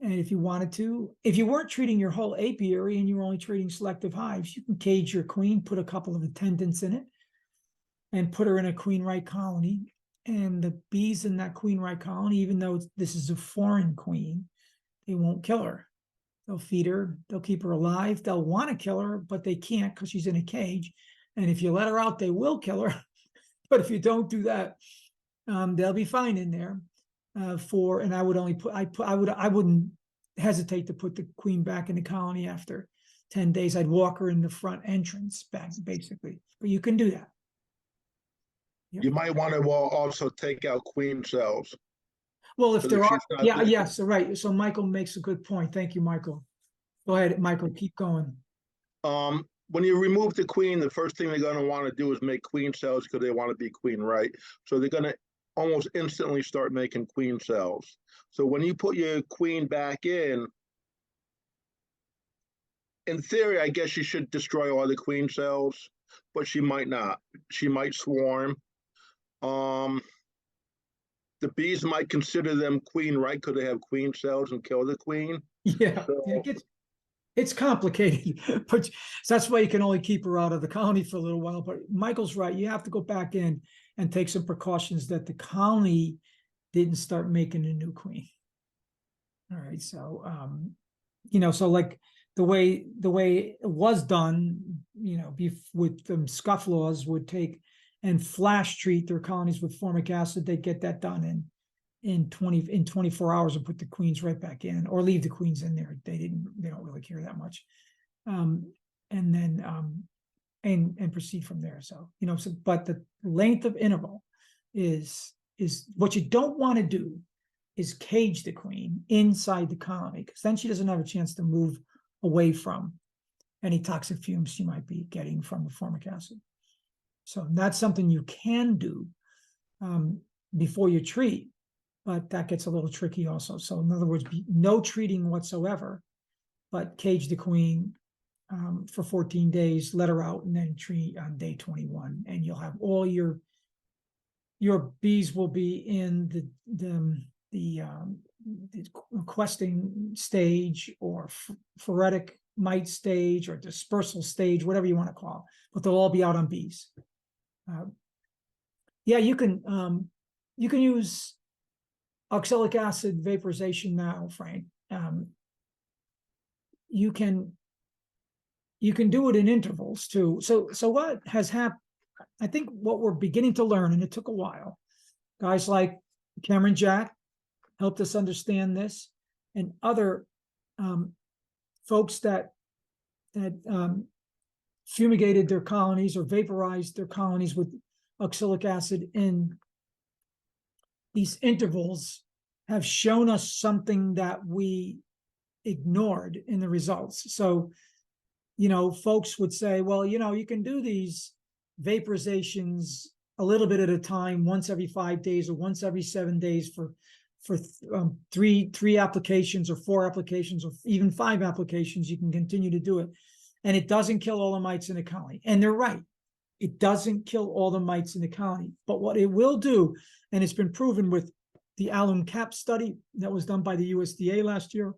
And if you wanted to, if you weren't treating your whole apiary and you were only treating selective hives, you can cage your queen, put a couple of attendants in it, and put her in a queen right colony. And the bees in that queen right colony, even though this is a foreign queen, they won't kill her. They'll feed her, they'll keep her alive. They'll want to kill her, but they can't because she's in a cage. And if you let her out, they will kill her. But if you don't do that, they'll be fine in there. And I would only put, I wouldn't hesitate to put the queen back in the colony after 10 days. I'd walk her in the front entrance back, basically. But you can do that. Yep. You might want to also take out queen cells. Well, if So there that are, she's not yeah, there. yes, so right. So Michael makes a good point. Thank you, Michael. Go ahead, Michael, keep going. When you remove the queen, the first thing they're going to want to do is make queen cells because they want to be queen right. So they're going to almost instantly start making queen cells. So when you put your queen back in theory, I guess you should destroy all the queen cells, but she might not. She might swarm. The bees might consider them queen right because they have queen cells and kill the queen. Yeah, So, it's complicated, but that's why you can only keep her out of the colony for a little while. But Michael's right. You have to go back in and take some precautions that the colony didn't start making a new queen. All right. So, so like the way it was done, with scufflaws would take and flash treat their colonies with formic acid. They'd get that done in 24 hours and put the queens right back in, or leave the queens in there. They don't really care that much. And then and proceed from there. So, but the length of interval is what you don't want to do is cage the queen inside the colony, because then she doesn't have a chance to move away from any toxic fumes she might be getting from the formic acid. So that's something you can do before you treat, but that gets a little tricky also. So in other words, no treating whatsoever, but cage the queen for 14 days, let her out, and then treat on day 21. And you'll have all your bees will be in the questing stage, or phoretic mite stage, or dispersal stage, whatever you want to call it, but they'll all be out on bees. You can use oxalic acid vaporization now, Frank. You can do it in intervals too. So what has happened, I think what we're beginning to learn, and it took a while, guys like Cameron Jack helped us understand this, and other folks that fumigated their colonies or vaporized their colonies with oxalic acid in these intervals have shown us something that we ignored in the results. So, folks would say, well, you can do these vaporizations a little bit at a time, once every 5 days or once every 7 days for three applications or 4 applications or even 5 applications. You can continue to do it. And it doesn't kill all the mites in the colony. And they're right. It doesn't kill all the mites in the colony. But what it will do, and it's been proven with the alum cap study that was done by the USDA last year,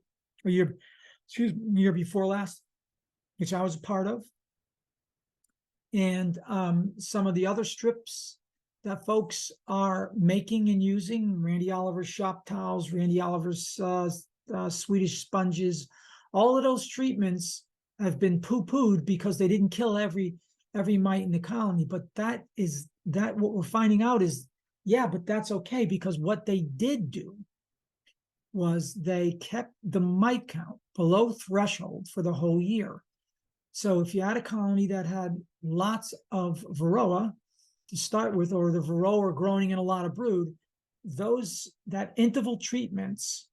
or year before last, which I was a part of. And some of the other strips that folks are making and using, Randy Oliver's shop towels, Randy Oliver's Swedish sponges, all of those treatments have been poo-pooed because they didn't kill every mite in the colony. But what we're finding out is, yeah, but that's okay, because what they did do was they kept the mite count below threshold for the whole year. So if you had a colony that had lots of varroa to start with, or the varroa growing in a lot of brood, that interval treatments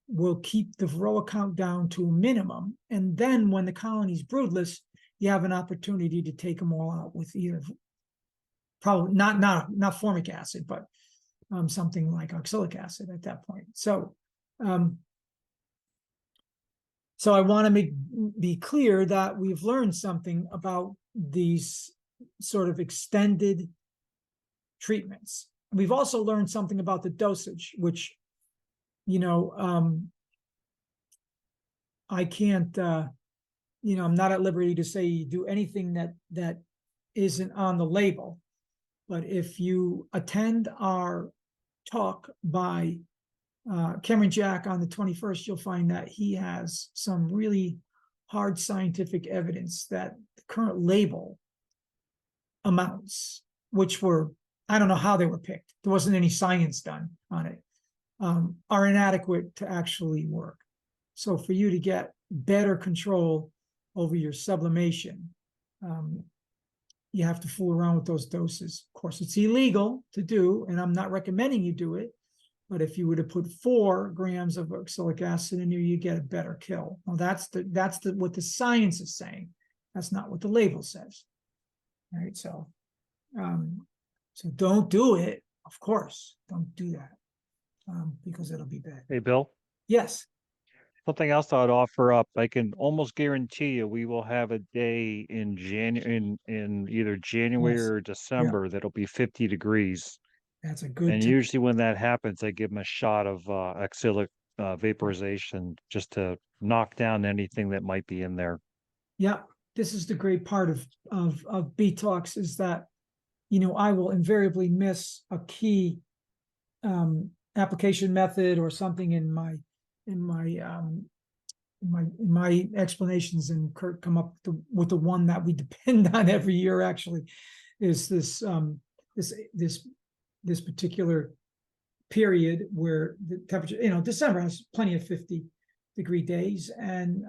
will keep the varroa count down to a minimum. And then when the colony's broodless, you have an opportunity to take them all out with either, probably not formic acid, but something like oxalic acid at that point. So I want to be clear that we've learned something about these sort of extended treatments. we've also learned something about the dosage, which, you know, I can't, you know, I'm not at liberty to say you do anything that isn't on the label. But if you attend our talk by Cameron Jack on the 21st, you'll find that he has some really hard scientific evidence that the current label amounts, which were, I don't know how they were picked, there wasn't any science done on it, are inadequate to actually work. So for you to get better control over your sublimation, you have to fool around with those doses. Of course, it's illegal to do, and I'm not recommending you do it. But if you were to put 4 grams of oxalic acid in there, you get a better kill. Well, that's what the science is saying. That's not what the label says. All right, so don't do it. Of course, don't do that because it'll be bad. Hey, Bill, Yes. something else I'd offer up. I can almost guarantee you we will have a day in in either January Yes. or December that'll be 50 degrees. That's a good And tip. usually when that happens, I give them a shot of oxalic vaporization just to knock down anything that might be in there. Yeah, this is the great part of Bee Talks is that, you know, I will invariably miss a key application method or something in my explanations, and Kurt come up with the one that we depend on every year. Actually, is this particular period where the temperature, you know, December has plenty of 50-degree days, and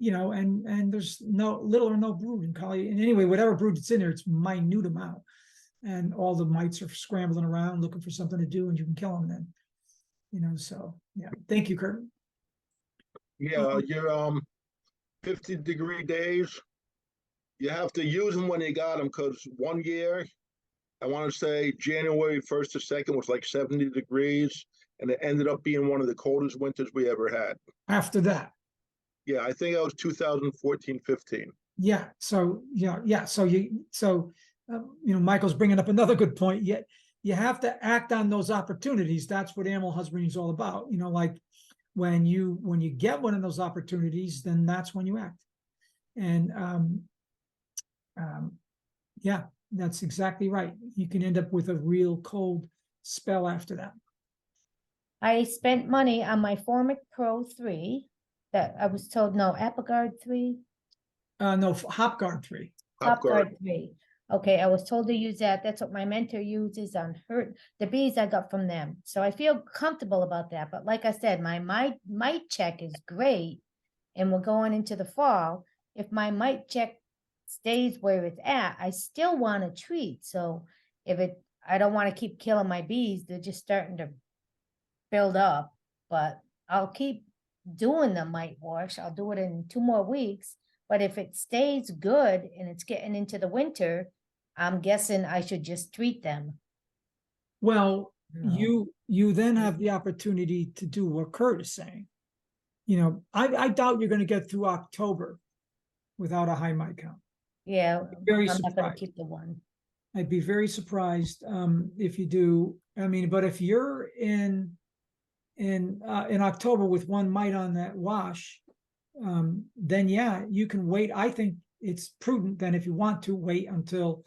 you know, and there's little or no brood in colony. And anyway, whatever brood it's in there, it's minute amount, and all the mites are scrambling around looking for something to do, and you can kill them then. You know, so yeah. Thank you, Kurt. Yeah, your 50-degree days, you have to use them when you got them, because one year, I want to say January 1st to 2nd was like 70 degrees, and it ended up being one of the coldest winters we ever had. After that, Yeah, I think that was 2014-15. yeah. So yeah. So you know, Michael's bringing up another good point. Yet you have to act on those opportunities. That's what animal husbandry is all about. You know, like when you get one of those opportunities, then that's when you act. And yeah, that's exactly right. You can end up with a real cold spell after that. I spent money on my Formic Pro 3 that I was told, no, AppleGuard 3, No, HopGuard 3. HopGuard 3. Okay, I was told to use that. That's what my mentor uses on the bees I got from them. So I feel comfortable about that. But like I said, my mite check is great, and we're going into the fall. If my mite check stays where it's at, I still want to treat. So I don't want to keep killing my bees. They're just starting to build up, but I'll keep doing the mite wash. I'll do it in 2 more weeks. But if it stays good and it's getting into the winter, I'm guessing I should just treat them. Well, No. you then have the opportunity to do what Kurt is saying. You know, I doubt you're going to get through October without a high mite count. Yeah, Very I'm not gonna surprised. keep the one. I'd be very surprised if you do. I mean, but if you're in October with one mite on that wash, then yeah, you can wait. I think it's prudent then, if you want to, wait until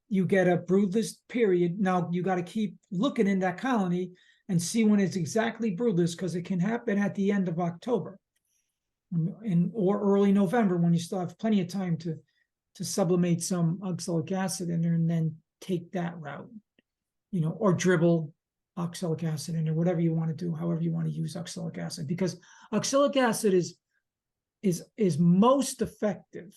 you get a broodless period. Now you got to keep looking in that colony and see when it's exactly broodless, because it can happen at the end of October or early November, when you still have plenty of time to sublimate some oxalic acid in there, and then take that route, you know, or dribble oxalic acid in there, whatever you want to do, however you want to use oxalic acid, because oxalic acid is most effective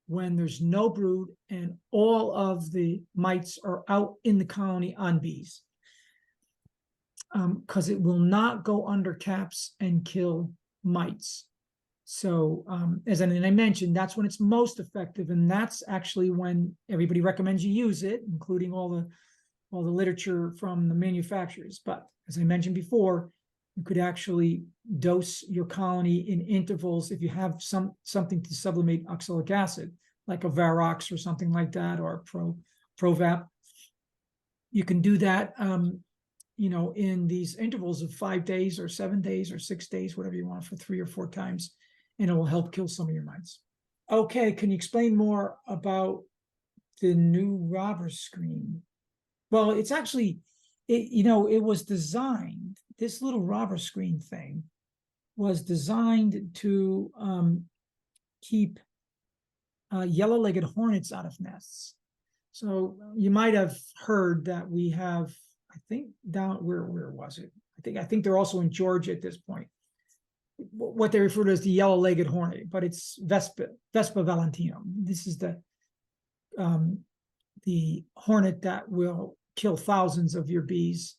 when there's no brood and all of the mites are out in the colony on bees, because it will not go under caps and kill mites. So as I mentioned, that's when it's most effective, and that's actually when everybody recommends you use it, including all the literature from the manufacturers. But as I mentioned before, you could actually dose your colony in intervals if you have something to sublimate oxalic acid, like a Varox or something like that, or Provap. You can do that, you know, in these intervals of 5 days or 7 days or 6 days, whatever you want, for 3 or 4 times, and it will help kill some of your mites. Okay, can you explain more about the new robber screen? Well, it's actually, you know, it was designed, this little robber screen thing was designed to keep yellow-legged hornets out of nests. So you might have heard that we have, I think down, where was it? I think they're also in Georgia at this point. What they refer to as the yellow-legged hornet, but it's Vespa valentinum. This is the hornet that will kill thousands of your bees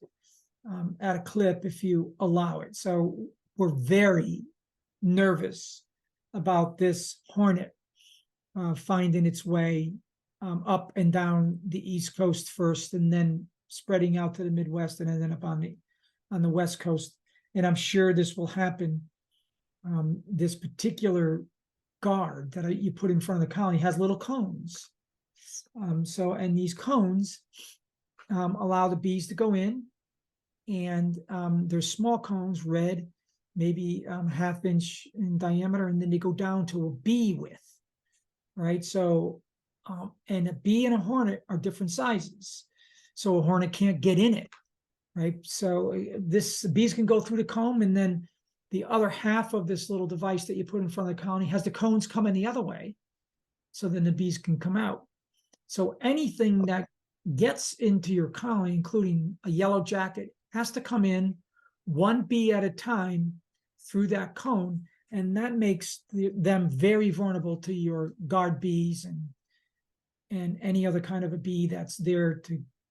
at a clip if you allow it. So we're very nervous about this hornet finding its way up and down the East Coast first, and then spreading out to the Midwest, and then up on the West Coast. And I'm sure this will happen. This particular guard that you put in front of the colony has little cones. And these cones allow the bees to go in, and they're small cones, red, maybe ½ inch in diameter, and then they go down to a bee width, right? So, and a bee and a hornet are different sizes. So a hornet can't get in it, right? So the bees can go through the comb, and then the other half of this little device that you put in front of the colony has the cones coming the other way. So then the bees can come out. So anything that gets into your colony, including a yellow jacket, has to come in one bee at a time through that cone. And that makes them very vulnerable to your guard bees and any other kind of a bee that's there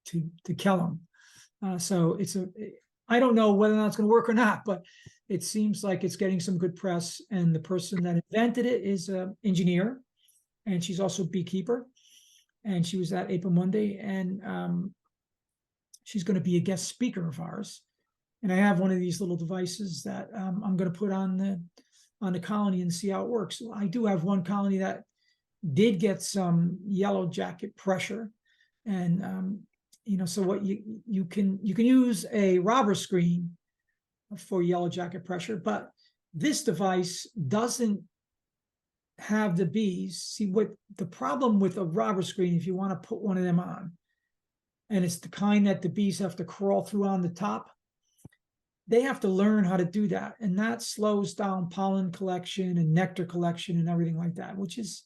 to kill them. So I don't know whether or not it's going to work or not, but it seems like it's getting some good press. And the person that invented it is an engineer, and she's also a beekeeper. And she was at April Monday, and she's going to be a guest speaker of ours. And I have one of these little devices that I'm going to put on the colony and see how it works. I do have one colony that did get some yellow jacket pressure, and you know, so what you can use a robber screen for yellow jacket pressure, but this device doesn't have the bees. See, what the problem with a robber screen, if you want to put one of them on, and it's the kind that the bees have to crawl through on the top, they have to learn how to do that, and that slows down pollen collection and nectar collection and everything like that, which is,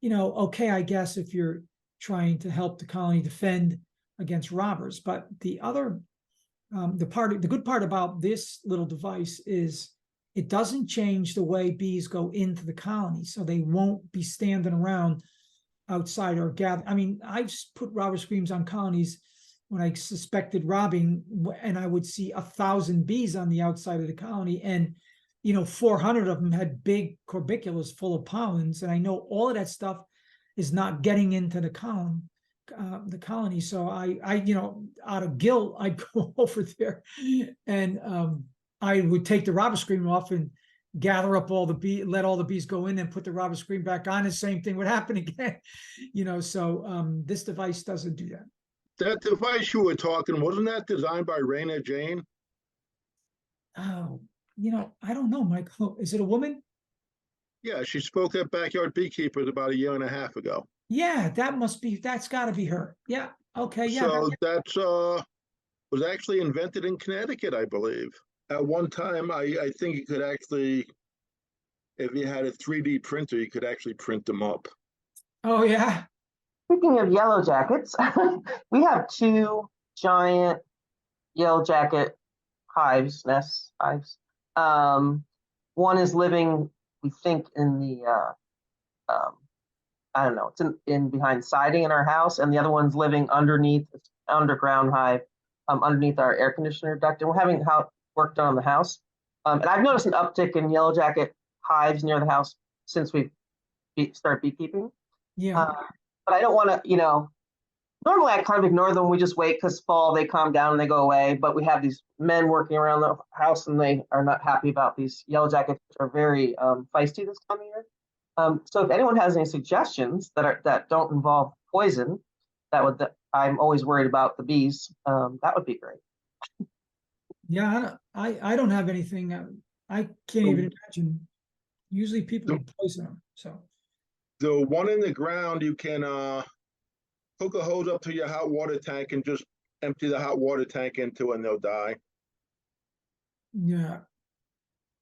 you know, okay, I guess, if you're trying to help the colony defend against robbers. But the other the good part about this little device is it doesn't change the way bees go into the colony, so they won't be standing around outside or gather. I mean, I've put robber screens on colonies when I suspected robbing, and I would see 1,000 bees on the outside of the colony, and 400 of them had big corbiculas full of pollens, and I know all of that stuff is not getting into the colony. So I out of guilt, I'd go over there, and I would take the robber screen off and gather up all the bees, let all the bees go in, and put the robber screen back on. The same thing would happen again, So this device doesn't do that. That device you were talking, wasn't that designed by Raina Jane? Oh, I don't know, Michael. Is it a woman? Yeah, she spoke at Backyard Beekeepers about 1.5 years ago. Yeah, that's got to be her. Yeah. Okay. Yeah. So that's was actually invented in Connecticut, I believe. At one time, I think you could actually, if you had a 3D printer, you could actually print them up. Oh, yeah. Speaking of yellow jackets, we have 2 giant yellow jacket hives. One is living, we think, in the I don't know, it's in behind siding in our house, and the other one's living underneath underground hive, underneath our air conditioner duct. And we're having work done on the house. And I've noticed an uptick in yellow jacket hives near the house since we started beekeeping. Yeah. But I don't want to, normally I kind of ignore them. We just wait because fall, they calm down and they go away. But we have these men working around the house, and they are not happy about these yellow jackets, which are very feisty this time of year. So if anyone has any suggestions that don't involve poison, I I'm always worried about the bees, that would be great. Yeah, I don't have anything. I can't even imagine. Usually people Nope. poison them. So The one in the ground, you can hook a hose up to your hot water tank and just empty the hot water tank into it and they'll die. yeah,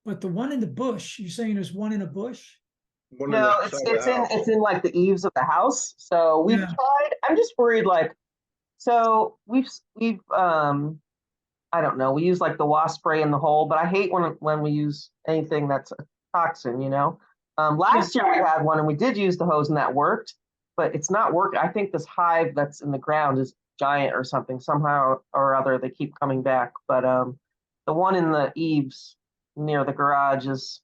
but the one in the bush, you're saying there's one in a bush? One in No, the it's side of the house. it's in like the eaves of the house. So we've Yeah. tried. I'm just worried, like, so we've I don't know. We use like the wasp spray in the hole, but I hate when we use anything that's a toxin, you know. Last year we had one and we did use the hose and that worked, but it's not working. I think this hive that's in the ground is giant or something. Somehow or other they keep coming back. But the one in the eaves near the garage is,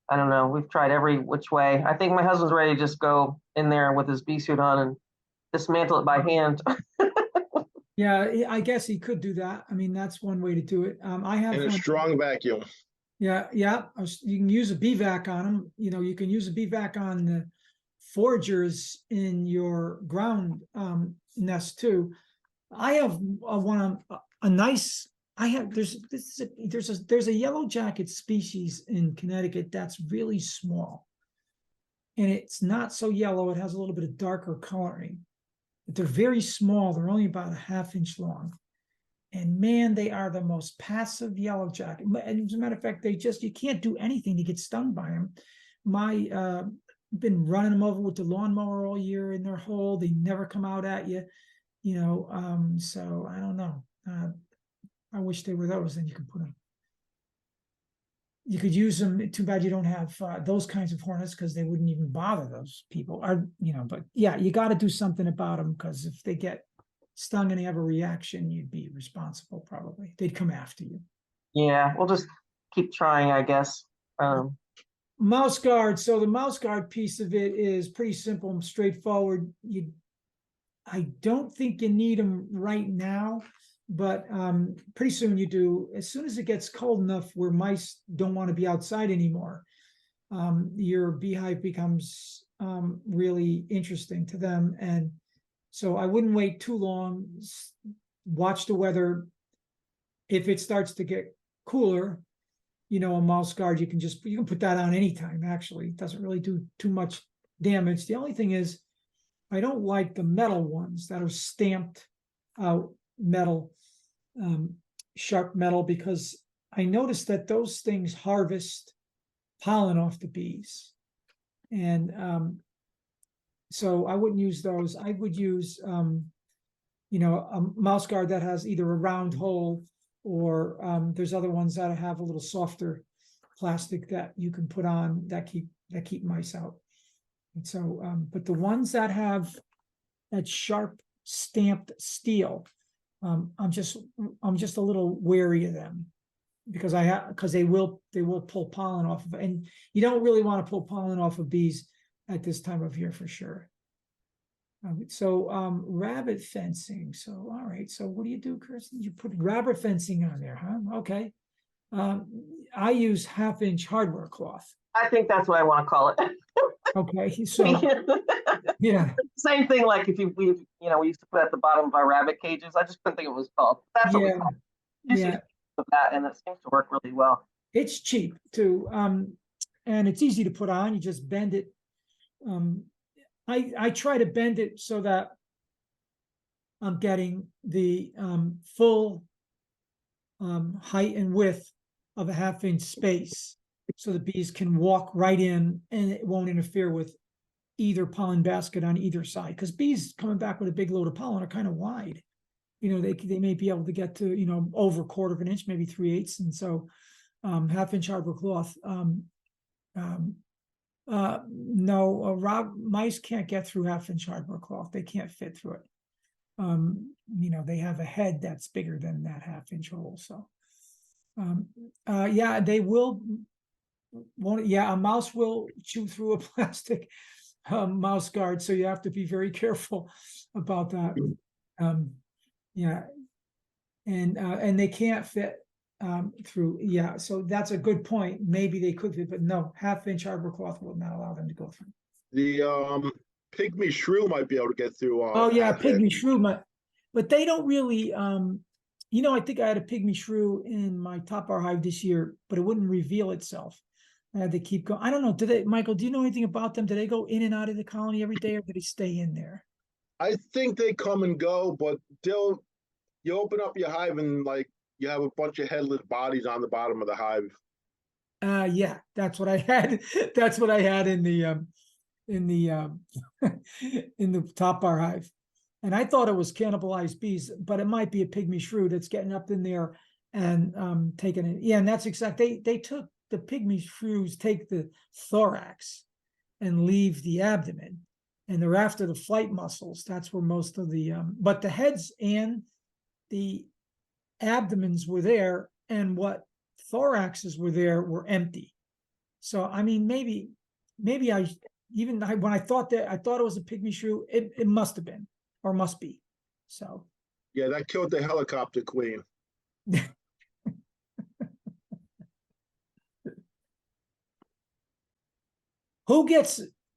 I don't know. We've tried every which way. I think my husband's ready to just go in there with his bee suit on and dismantle it by hand. Yeah, I guess he could do that. I mean, that's one way to do it. I have And a one. strong vacuum. Yeah, yeah. You can use a bee vac on them. You know, you can use a bee vac on the foragers in your ground nest too. I have one on a nice. I have there's a yellow jacket species in Connecticut that's really small, and it's not so yellow. It has a little bit of darker coloring, but they're very small. They're only about a half-inch long. And man, they are the most passive yellow jacket. And as a matter of fact, you can't do anything to get stung by them. Been running them over with the lawnmower all year in their hole. They never come out at you, you know. So I don't know. I wish they were those, and you could put them. You could use them. Too bad you don't have those kinds of hornets because they wouldn't even bother those people. Or, you know, but yeah, you got to do something about them because if they get stung and they have a reaction, you'd be responsible probably. They'd come after you. Yeah, we'll just keep trying, I guess. Mouse guard. So the mouse guard piece of it is pretty simple and straightforward. I don't think you need them right now, but pretty soon you do. As soon as it gets cold enough where mice don't want to be outside anymore, your beehive becomes really interesting to them. And so I wouldn't wait too long. Watch the weather. If it starts to get cooler, you know, a mouse guard, you can put that on anytime, actually. It doesn't really do too much damage. The only thing is, I don't like the metal ones that are stamped out metal, sharp metal, because I noticed that those things harvest pollen off the bees. And so I wouldn't use those. I would use, you know, a mouse guard that has either a round hole or there's other ones that have a little softer plastic that you can put on that keep mice out. And so, but the ones that have that sharp stamped steel, I'm just a little wary of them because because they will pull pollen off of it, and you don't really want to pull pollen off of bees at this time of year for sure. Rabbit fencing. So, all right. So what do you do, Kirsten? You put rabbit fencing on there, huh? Okay. I use 1/2-inch hardware cloth. I think that's what I want to call it. Okay. So, yeah. Same thing like if we used to put at the bottom of our rabbit cages. I just couldn't think of what it was called. That's what we call it. Yeah. That, and it seems to work really well. It's cheap too. And it's easy to put on. You just bend it. I try to bend it so that I'm getting the full height and width of a 1/2-inch space so the bees can walk right in and it won't interfere with either pollen basket on either side. Because bees coming back with a big load of pollen are kind of wide. You know, they may be able to get to, you know, over 1/4 of an inch, maybe 3/8. And so 1/2-inch hardware cloth. No, mice can't get through 1/2-inch hardware cloth. They can't fit through it. You know, they have a head that's bigger than that 1/2-inch hole. So, yeah, they won't. Yeah, a mouse will chew through a plastic mouse guard. So you have to be very careful about that. Yeah, and they can't fit through. Yeah, so that's a good point. Maybe they could fit, but no, 1/2-inch hardware cloth will not allow them to go through. The pygmy shrew might be able to get through. Oh yeah, pygmy shrew. but they don't really, I think I had a pygmy shrew in my top bar hive this year, but it wouldn't reveal itself. I had to keep going. I don't know. Michael, do you know anything about them? Do they go in and out of the colony every day, or do they stay in there? I think they come and go, but you open up your hive and like you have a bunch of headless bodies on the bottom of the hive. Yeah, that's what I had. That's what I had in the in the top bar hive. And I thought it was cannibalized bees, but it might be a pygmy shrew that's getting up in there and taking it. Yeah, and that's exactly they took the pygmy shrews take the thorax and leave the abdomen, and they're after the flight muscles. That's where most of the but the heads and the abdomens were there, and what thoraxes were there were empty. So I mean, maybe when I thought it was a pygmy shrew, it must have been or must be. So Yeah, that killed the helicopter queen.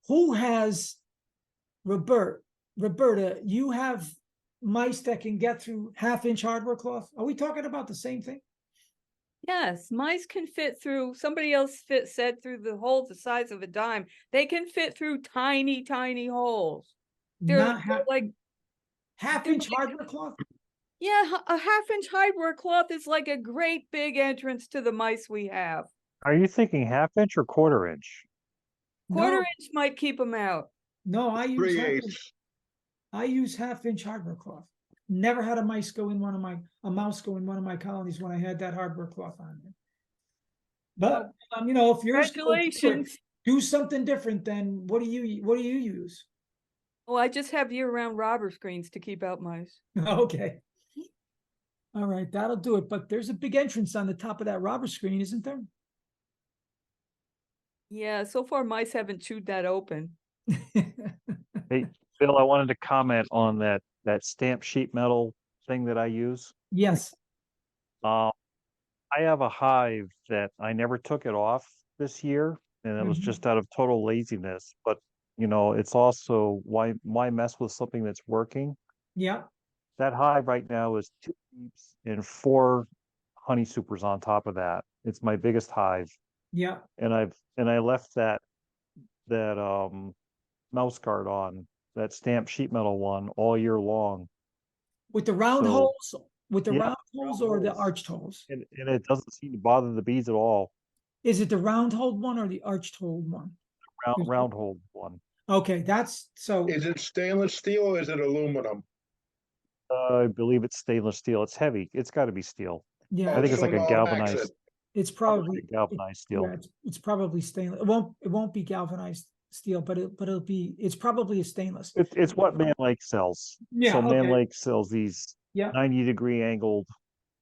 who has Roberta, you have mice that can get through 1/2-inch hardware cloth. Are we talking about the same thing? Yes, mice can fit through, somebody else said through the hole the size of a dime. They can fit through tiny, tiny holes. They're like 1/2-inch hardware cloth? Yeah, a 1/2-inch hardware cloth is like a great big entrance to the mice we have. Are you thinking 1/2 inch or 1/4 inch? Quarter No, inch might keep them out. no, I use 3/8. I use 1/2-inch hardware cloth. Never had a mouse go in one of my colonies when I had that hardware cloth on there. But if yours Congratulations. do something different, then what do you use? Oh, I just have year-round robber screens to keep out mice. Okay. All right, that'll do it. But there's a big entrance on the top of that robber screen, isn't there? Yeah, so far mice haven't chewed that open. Hey, Phil, I wanted to comment on that stamped sheet metal thing that I use. Yes. I have a hive that I never took it off this year, and it was Mhm. just out of total laziness. But it's also why mess with something that's working. Yeah. That hive right now is 2 beeps and 4 honey supers on top of that. It's my biggest hive, Yeah. and I left that mouse guard on, that stamped sheet metal one, all year long. With the round So holes, with the yeah, round holes round or the holes. arched holes? And it doesn't seem to bother the bees at all. Is it the round hole one or the arched hole one? Round hole one. Okay, that's so. Is it stainless steel or is it aluminum? I believe it's stainless steel. It's heavy. It's got to be steel. Yeah, I think it's so like a no galvanized. accent. it's probably galvanized steel. Yeah, it's probably stainless. It won't be galvanized steel, but it's probably a stainless. It's what Man Lake sells. Yeah, So Man okay. Lake sells these Yeah. 90-degree angled,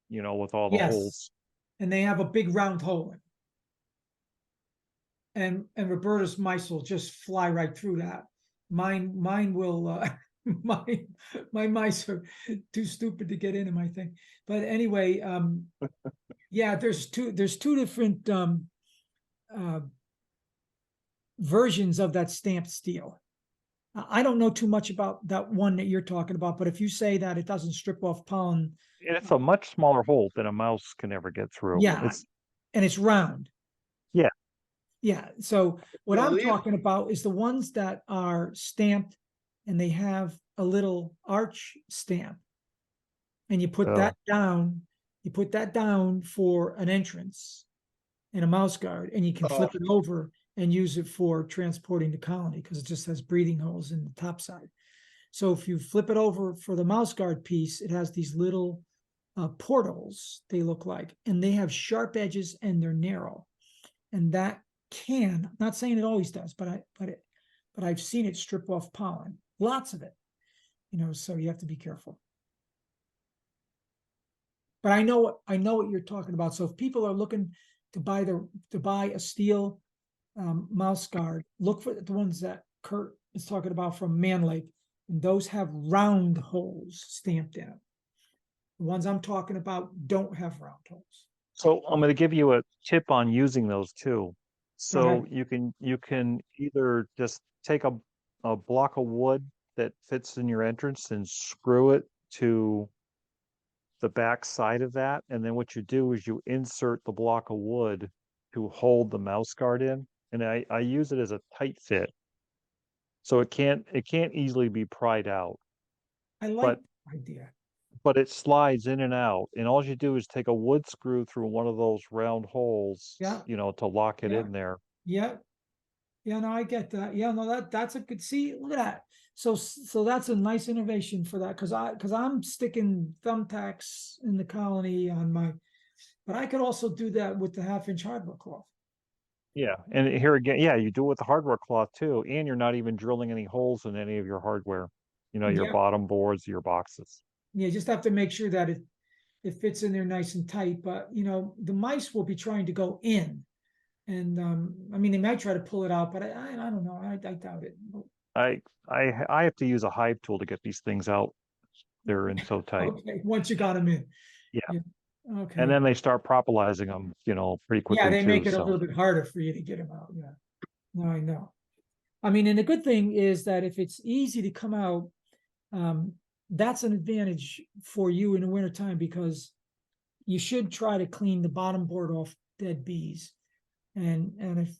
with all the Yes. holes. And they have a big round hole in it. And Roberta's mice will just fly right through that. Mine will my mice are too stupid to get into my thing. But anyway, yeah, there's two different versions of that stamped steel. I don't know too much about that one that you're talking about, but if you say that it doesn't strip off pollen, And it's a much smaller hole than a mouse can ever get through. yeah, and it's round. Yeah. Yeah. So what Well, I'm these- talking about is the ones that are stamped and they have a little arch stamp. And you put that down for an entrance in a mouse guard, and you can flip it over and use it for transporting the colony because it just has breathing holes in the top side. So if you flip it over for the mouse guard piece, it has these little portals, they look like, and they have sharp edges and they're narrow. And that I'm not saying it always does, but I've seen it strip off pollen, lots of it, so you have to be careful. But I know what you're talking about. So if people are looking to buy a steel mouse guard, look for the ones that Kurt is talking about from Man Lake, and those have round holes stamped in them. The ones I'm talking about don't have round holes. So I'm going to give you a tip on using those too. So ahead. you can either just take a block of wood that fits in your entrance and screw it to the back side of that, and then what you do is you insert the block of wood to hold the mouse guard in, and I use it as a tight fit, so it can't easily be pried out, I like but the idea. but it slides in and out, and all you do is take a wood screw through one of those round holes, Yeah. you know, to lock it Yeah. in there. Yeah. Yeah, no, I get that. Yeah, no, that's a good, see, look at that. So that's a nice innovation for that, because I'm sticking thumbtacks in the colony on my, but I could also do that with the 1/2 inch hardwood cloth. Yeah, and here again, yeah, you do it with the hardware cloth too, and you're not even drilling any holes in any of your hardware, you know, your Yeah. bottom boards, your boxes. You just have to make sure that it fits in there nice and tight, but you know, the mice will be trying to go in. And I mean, they might try to pull it out, but I don't know. I doubt it. I have to use a hive tool to get these things out. They're in so tight. Okay, once you got them in. Yeah. Okay. And then they start propolizing them, you know, pretty quickly Yeah, they too. make it a So little bit harder for you to get them out. Yeah. No, I know. I mean, and the good thing is that if it's easy to come out, that's an advantage for you in the wintertime, because you should try to clean the bottom board off dead bees. And if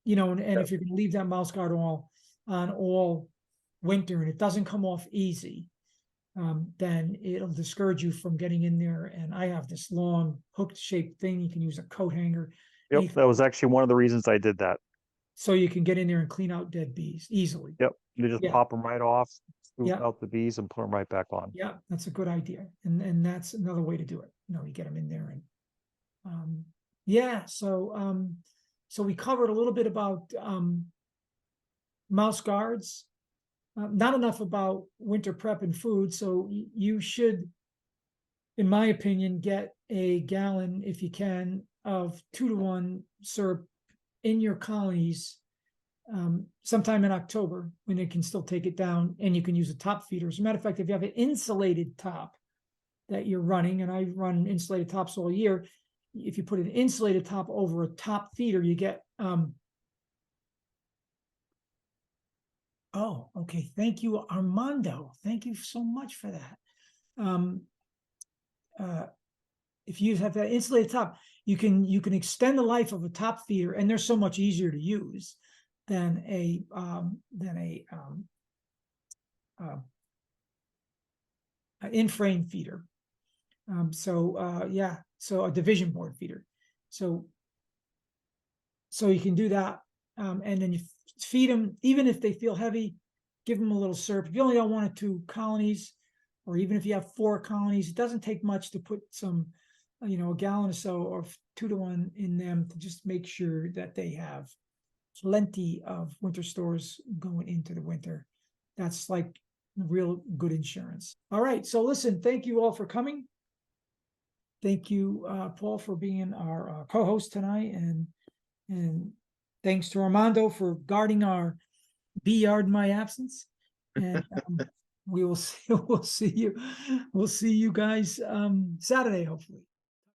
you know, and if you're gonna leave that mouse guard on all winter and it doesn't come off easy, then it'll discourage you from getting in there. And I have this long hook shaped thing. You can use a coat hanger. yep, anything, that was actually one of the reasons I did that. so you can get in there and clean out dead bees easily. Yep, you just Yeah. pop them right off, scoop Yeah. out the bees, and put them right back on. Yeah, that's a good idea. And that's another way to do it. You know, you get them in there and yeah, so we covered a little bit about mouse guards, not enough about winter prep and food. So you should, in my opinion, get a gallon, if you can, of 2-to-1 syrup in your colonies sometime in October, when they can still take it down, and you can use a top feeder. As a matter of fact, if you have an insulated top that you're running, and I run insulated tops all year, if you put an insulated top over a top feeder, you get oh, okay. Thank you, Armando. Thank you so much for that. If you have that insulated top, you can extend the life of a top feeder, and they're so much easier to use than a in-frame feeder. Yeah, so a division board feeder. So you can do that, and then you feed them, even if they feel heavy, give them a little syrup. If you only got 1 or 2 colonies, or even if you have 4 colonies, it doesn't take much to put some, you know, a gallon or so of 2-to-1 in them, to just make sure that they have plenty of winter stores going into the winter. That's like real good insurance. All right, so listen, thank you all for coming. Thank you, Paul, for being our co-host tonight, and thanks to Armando for guarding our bee yard in my absence. And we'll see you guys Saturday, hopefully.